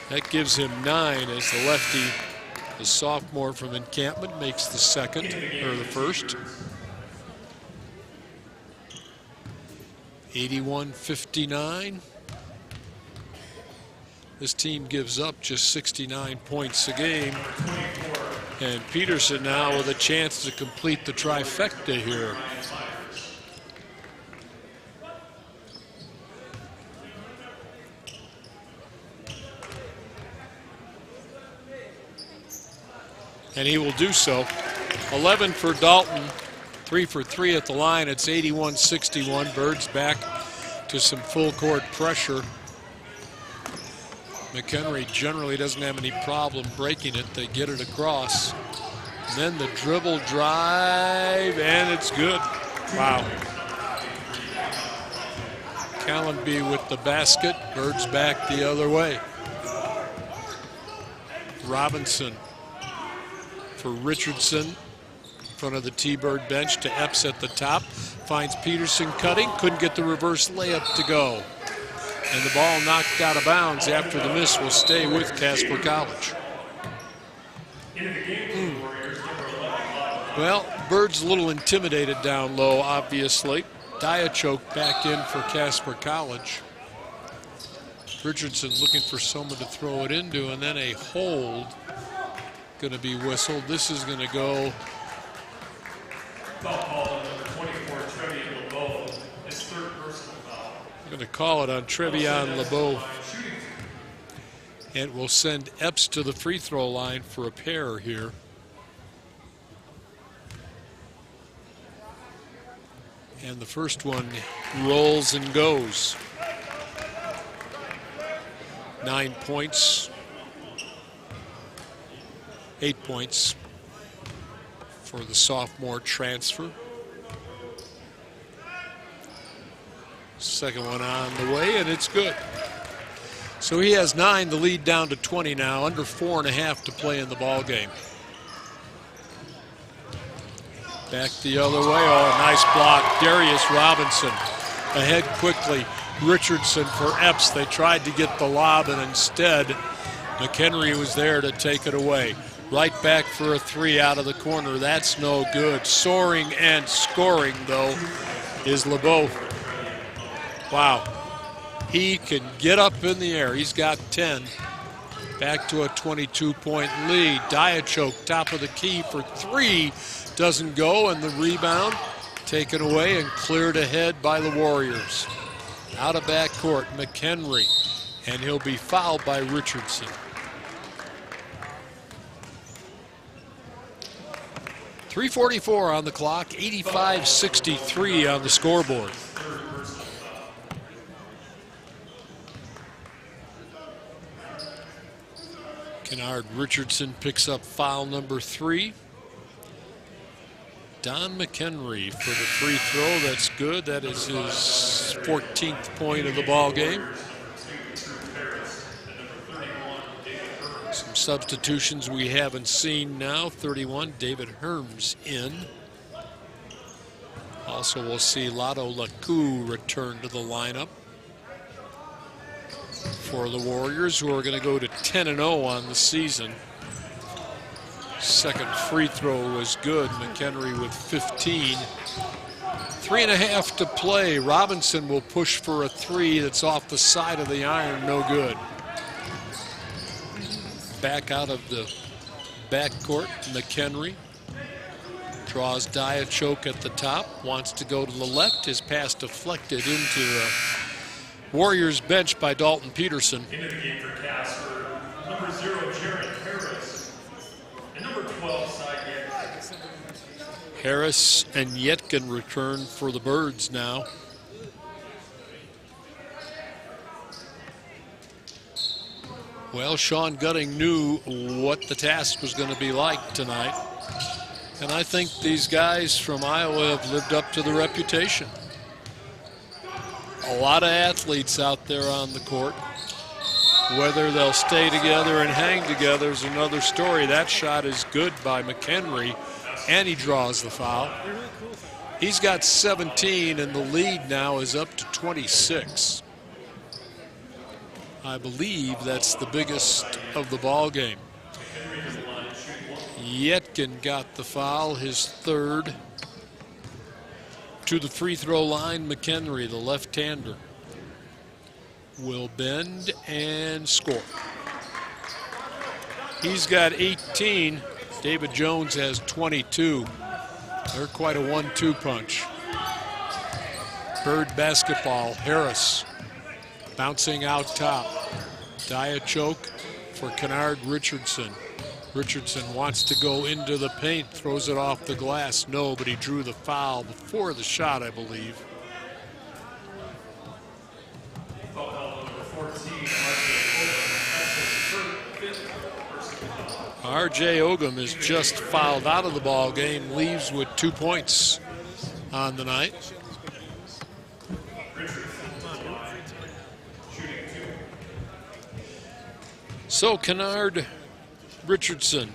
S2: That gives him 9 as the lefty, the sophomore from Encampment, makes the second, or the first. 81-59. This team gives up just 69 points a game. And Peterson now with a chance to complete the trifecta here. And he will do so. 11 for Dalton, 3 for 3 at the line. It's 81-61. Birds back to some full court pressure. McHenry generally doesn't have any problem breaking it. They get it across. And then the dribble drive, and it's good. Wow. Callenby with the basket. Birds back the other way. Robinson for Richardson in front of the T-Bird bench to Epps at the top. Finds Peterson cutting. Couldn't get the reverse layup to go. And the ball knocked out of bounds after the miss will stay with Casper College. Well, Bird's a little intimidated down low, obviously. Diachoke back in for Casper College. Richardson looking for someone to throw it into, and then a hold going to be whistled. This is going to go. I'm going to call it on Trevion LeBeau. And we'll send Epps to the free throw line for a pair here. And the first one rolls and goes. 9 points. 8 points for the sophomore transfer. Second one on the way, and it's good. So he has 9, the lead down to 20 now, under 4.5 to play in the ball game. Back the other way, oh, nice block. Darius Robinson ahead quickly. Richardson for Epps. They tried to get the lob, and instead McHenry was there to take it away. Right back for a three out of the corner. That's no good. Soaring and scoring, though, is LeBeau. Wow. He can get up in the air. He's got 10. Back to a 22-point lead. Diachoke, top of the key for three. Doesn't go, and the rebound taken away and cleared ahead by the Warriors. Out of backcourt, McHenry, and he'll be fouled by Richardson. 3:44 on the clock, 85-63 on the scoreboard. Kennard Richardson picks up foul number 3. Don McHenry for the free throw. That's good. That is his 14th point of the ball game. Some Substitutions we haven't seen now. 31, David Herms in. Also, we'll see Lotto Lacu return to the lineup for the Warriors, who are going to go to 10-0 on the season. Second free throw was good. McHenry with 15. 3.5 to play. Robinson will push for a three that's off the side of the iron, no good. Back out of the backcourt, McHenry draws Diachoke at the top, wants to go to the left. His pass deflected into the Warriors bench by Dalton Peterson.
S1: Into the game for Casper, number 0, Jaron Harris, and number 12, Cy Yetkin.
S2: Harris and Yetkin return for the Birds now. Well, Sean Gutting knew what the task was going to be like tonight. And I think these guys from Iowa have lived up to the reputation. A lot of athletes out there on the court. Whether they'll stay together and hang together is another story. That shot is good by McHenry, and he draws the foul. He's got 17, and the lead now is up to 26. I believe that's the biggest of the ball game. Yetkin got the foul, his third. To the free throw line, McHenry, the left-hander, will bend and score. He's got 18. David Jones has 22. They're quite a 1-2 punch. Bird basketball, Harris bouncing out top. Diachoke for Kennard Richardson. Richardson wants to go into the paint, throws it off the glass. No, but he drew the foul before the shot, I believe. R.J. Ogum is just fouled out of the ball game, leaves with 2 points on the night. So Kennard Richardson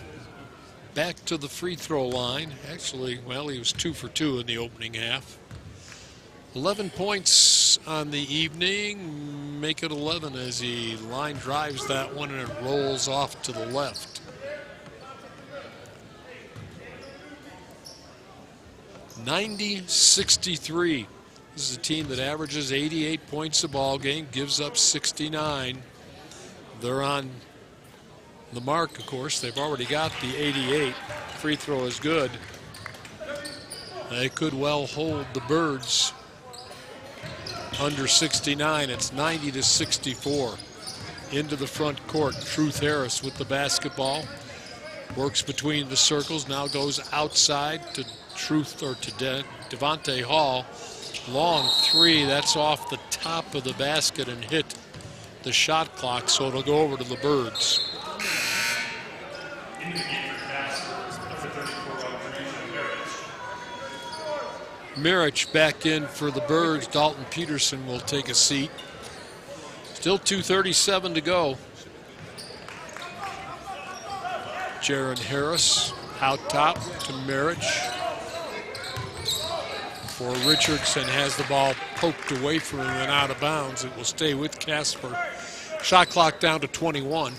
S2: back to the free throw line. Actually, well, he was 2 for 2 in the opening half. 11 points on the evening, make it 11 as he line drives that one and it rolls off to the left. (90-63). This is a team that averages 88 points a ball game, gives up 69. They're on the mark, of course. They've already got the 88. Free throw is good. They could well hold the Birds under 69. It's 90-64. Into the front court, Truth Harris with the basketball. Works between the circles, now goes outside to Truth, or to Devontae Hall. Long three, that's off the top of the basket and hit the shot clock, so it'll go over to the Birds. Mirich back in for the Birds. Dalton Peterson will take a seat. Still 2:37 to go. Jaron Harris out top to Mirich. For Richardson, has the ball poked away from him and out of bounds. It will stay with Casper. Shot clock down to 21.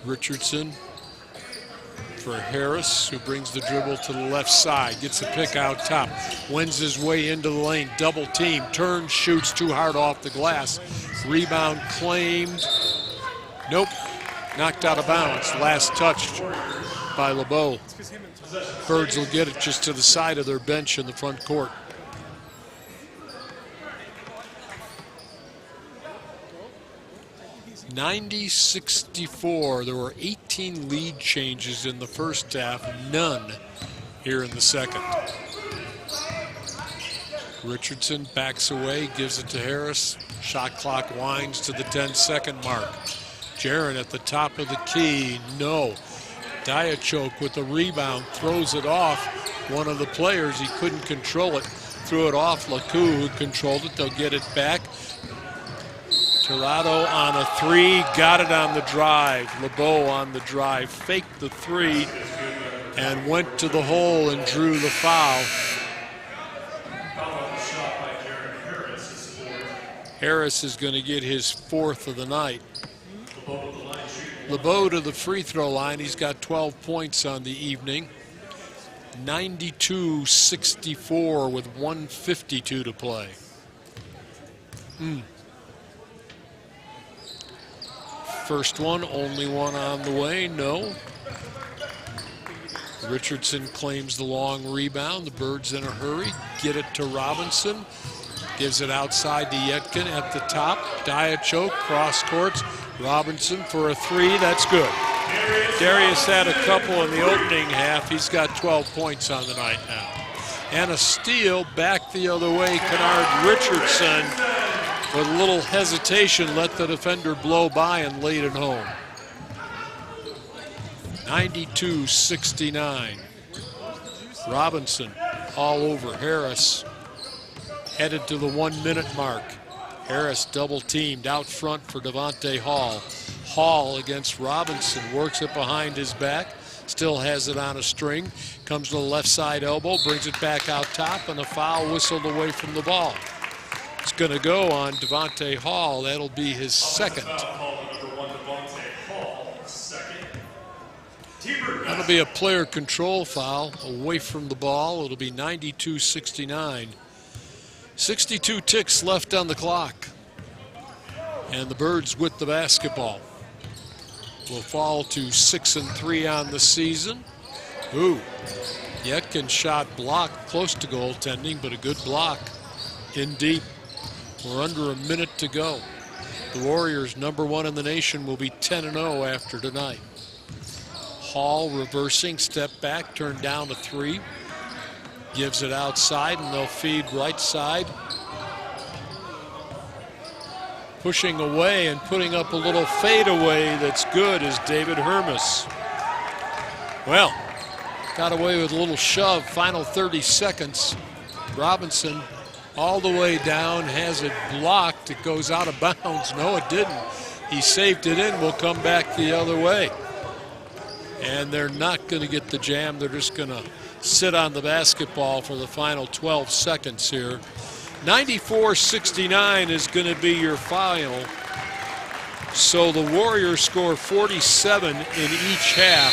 S2: Richardson for Harris, who brings the dribble to the left side, gets a pick out top, wins his way into the lane, double team, turns, shoots too hard off the glass. Rebound claimed. Nope, knocked out of bounds. Last touched by LeBeau. Birds will get it just to the side of their bench in the front court. (90-64). There were 18 lead changes in the first half, none here in the second. Richardson backs away, gives it to Harris. Shot clock winds to the 10-second mark. Jaron at the top of the key, no. Diachoke with the rebound, throws it off. One of the players, he couldn't control it. threw it off. LaCou, who controlled it. They'll get it back. Tirado on a three, got it on the drive. LeBeau on the drive, faked the three and went to the hole and drew the foul. Harris is going to get his fourth of the night. LeBeau to the free throw line. He's got 12 points on the evening. 92-64 with 1:52 to play. First one, only one on the way, no. Richardson claims the long rebound. The Birds in a hurry, get it to Robinson. Gives it outside to Yetkin at the top. Diachoke, cross courts. Robinson for a three, that's good. Darius had a couple in the opening half. He's got 12 points on the night now. And a steal back the other way. Kennard Richardson, with a little hesitation, let the defender blow by and laid it home. 92-69. Robinson all over Harris. Headed to the 1 minute mark. Harris double teamed out front for Devontae Hall. Hall against Robinson, works it behind his back, still has it on a string, comes to the left side elbow, brings it back out top, and a foul whistled away from the ball. It's going to go on Devontae Hall. That'll be his second. That'll be a player control foul away from the ball. It'll be 92-69. 62 ticks left on the clock. And the Birds with the basketball. Will fall to 6-3 on the season. Ooh, Yetkin shot blocked, close to goaltending, but a good block in deep. We're under a minute to go. The Warriors, #1 in the nation, will be 10-0 after tonight. Hall reversing, step back, turned down a three. Gives it outside, and they'll feed right side. Pushing away and putting up a little fadeaway that's good is David Hermes. Well, got away with a little shove, final 30 seconds. Robinson all the way down, has it blocked. It goes out of bounds. No, it didn't. He saved it in, will come back the other way. And they're not going to get the jam. They're just going to sit on the basketball for the final 12 seconds here. 94-69 is going to be your final. So the Warriors score 47 in each half,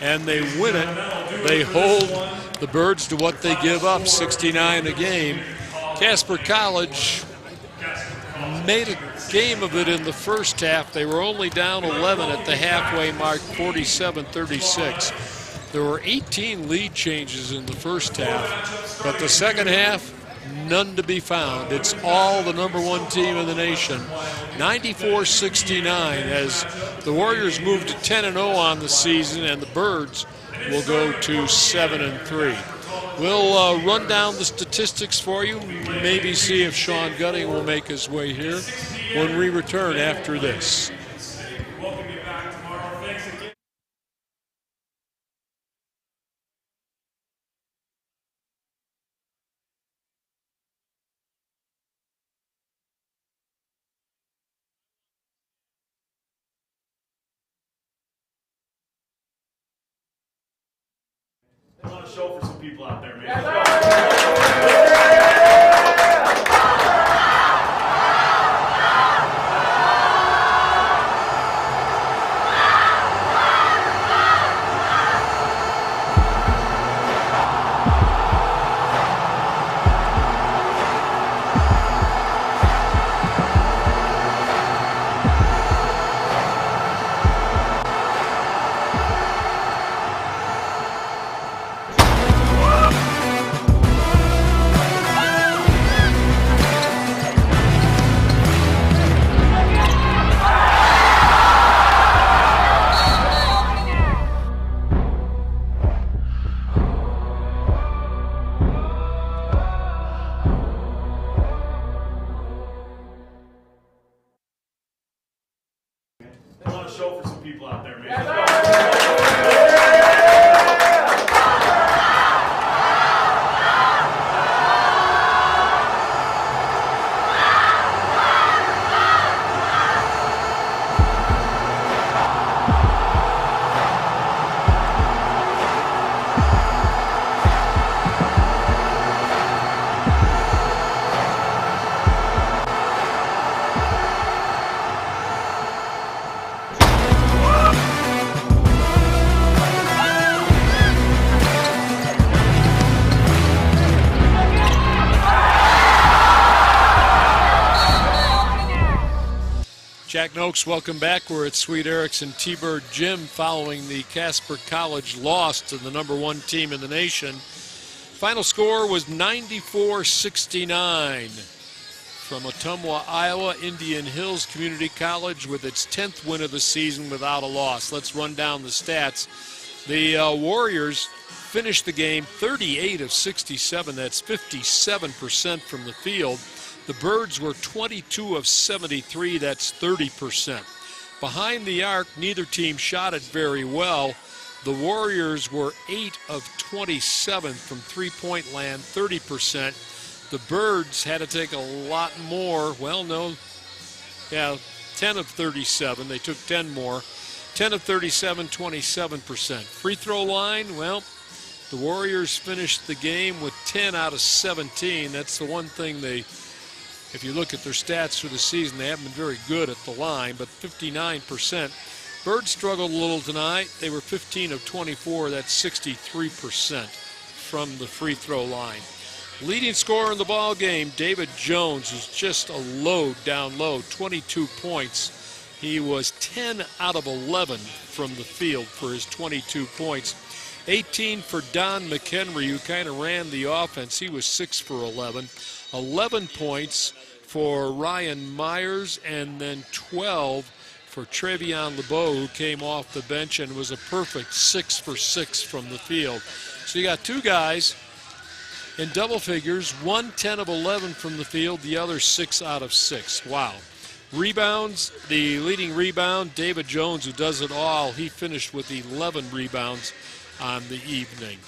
S2: and they win it. They hold the Birds to what they give up, 69 a game. Casper College made a game of it in the first half. They were only down 11 at the halfway mark, 47-36. There were 18 lead changes in the first half, but the second half, none to be found. It's all the #1 team in the nation. 94-69 as the Warriors move to 10-0 on the season, and the Birds will go to 7-3. We'll run down the statistics for you, maybe see if Sean Gutting will make his way here when we return after this.
S1: I want to show for some people out there, man. I want to show for some people out there, man.
S2: Jack Noakes, welcome back. We're at Sweet Erickson T-Bird Gym following the Casper College loss to the #1 team in the nation. Final score was 94-69. From Ottumwa, Iowa, Indian Hills Community College with its 10th win of the season without a loss. Let's run down the stats. The Warriors finished the game 38 of 67. That's 57% from the field. The Birds were 22 of 73. That's 30%. Behind the arc, neither team shot it very well. The Warriors were 8 of 27 from three-point land, 30%. The Birds had to take a lot more. Well, no, 10 of 37. They took 10 more. 10 of 37, 27%. Free throw line, well, the Warriors finished the game with 10 out of 17. That's the one thing if you look at their stats for the season, they haven't been very good at the line, but 59%. Birds struggled a little tonight. They were 15 of 24. That's 63% from the free throw line. Leading scorer in the ball game, David Jones, who's just a load down low, 22 points. He was 10 out of 11 from the field for his 22 points. 18 for Don McHenry, who kind of ran the offense. He was 6 for 11. 11 points for Ryan Myers, and then 12 for Trevion LeBeau, who came off the bench and was a perfect 6 for 6 from the field. So you got two guys in double figures, one 10 of 11 from the field, the other 6 out of 6. Wow. Rebounds, the leading rebound, David Jones, who does it all, he finished with 11 rebounds on the evening.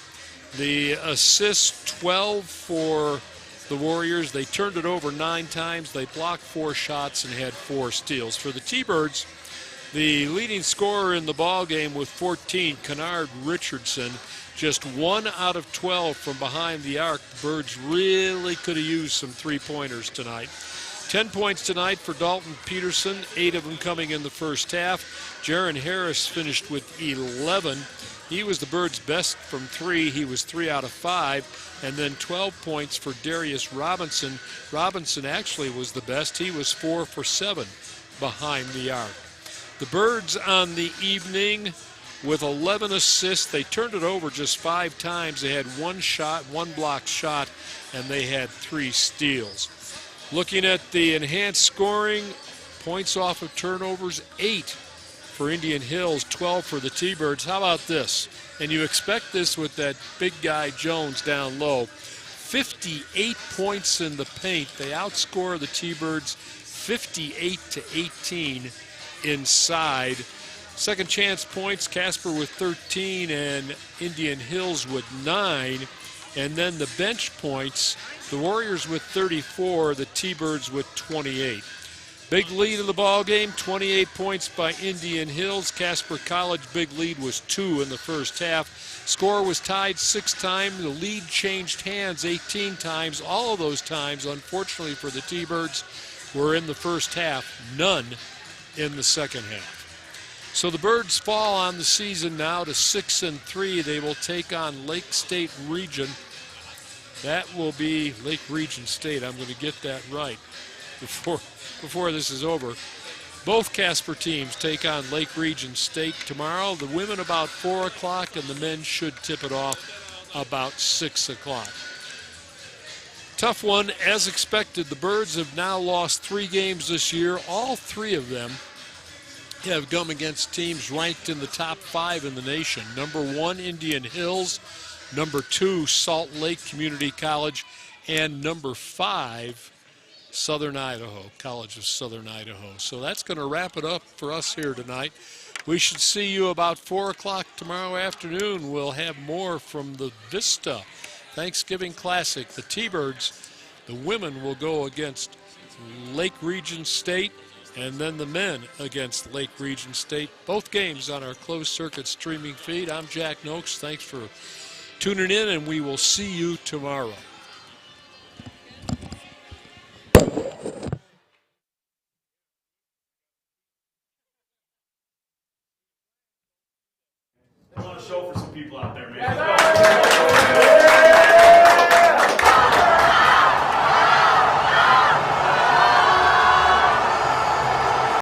S2: The assists, 12 for the Warriors. They turned it over 9 times. They blocked 4 shots and had 4 steals. For the T-Birds, the leading scorer in the ball game with 14, Kennard Richardson, just 1 out of 12 from behind the arc. The Birds really could have used some three-pointers tonight. 10 points tonight for Dalton Peterson, 8 of them coming in the first half. Jaron Harris finished with 11. He was the Birds' best from 3. He was 3 out of 5. And then 12 points for Darius Robinson. Robinson actually was the best. He was 4 for 7 behind the arc. The Birds on the evening with 11 assists. They turned it over just 5 times. They had 1 shot, 1 block shot, and they had 3 steals. Looking at the enhanced scoring, points off of turnovers, 8 for Indian Hills, 12 for the T-Birds. How about this? And you expect this with that big guy Jones down low. 58 points in the paint. They outscore the T-Birds 58-18 inside. Second chance points, Casper with 13 and Indian Hills with 9. And then the bench points, the Warriors with 34, the T-Birds with 28. Big lead in the ball game, 28 points by Indian Hills. Casper College big lead was 2 in the first half. Score was tied 6 times. The lead changed hands 18 times. All of those times, unfortunately for the T-Birds, were in the first half, none in the second half. So the Birds fall on the season now to 6-3. They will take on Lake State Region. That will be Lake Region State. I'm going to get that right before this is over. Both Casper teams take on Lake Region State tomorrow. The women about 4 o'clock, and the men should tip it off about 6 o'clock. Tough one, as expected. The Birds have now lost 3 games this year. All 3 of them have come against teams ranked in the top 5 in the nation. Number 1, Indian Hills. Number 2, Salt Lake Community College. And number 5, Southern Idaho, College of Southern Idaho. So that's going to wrap it up for us here tonight. We should see you about 4 o'clock tomorrow afternoon. We'll have more from the Vista Thanksgiving Classic. The T-Birds, the women will go against Lake Region State, and then the men against Lake Region State. Both games on our closed circuit streaming feed. I'm Jack Noakes. Thanks for tuning in, and we will see you tomorrow.
S1: I want to show for some people out there, man.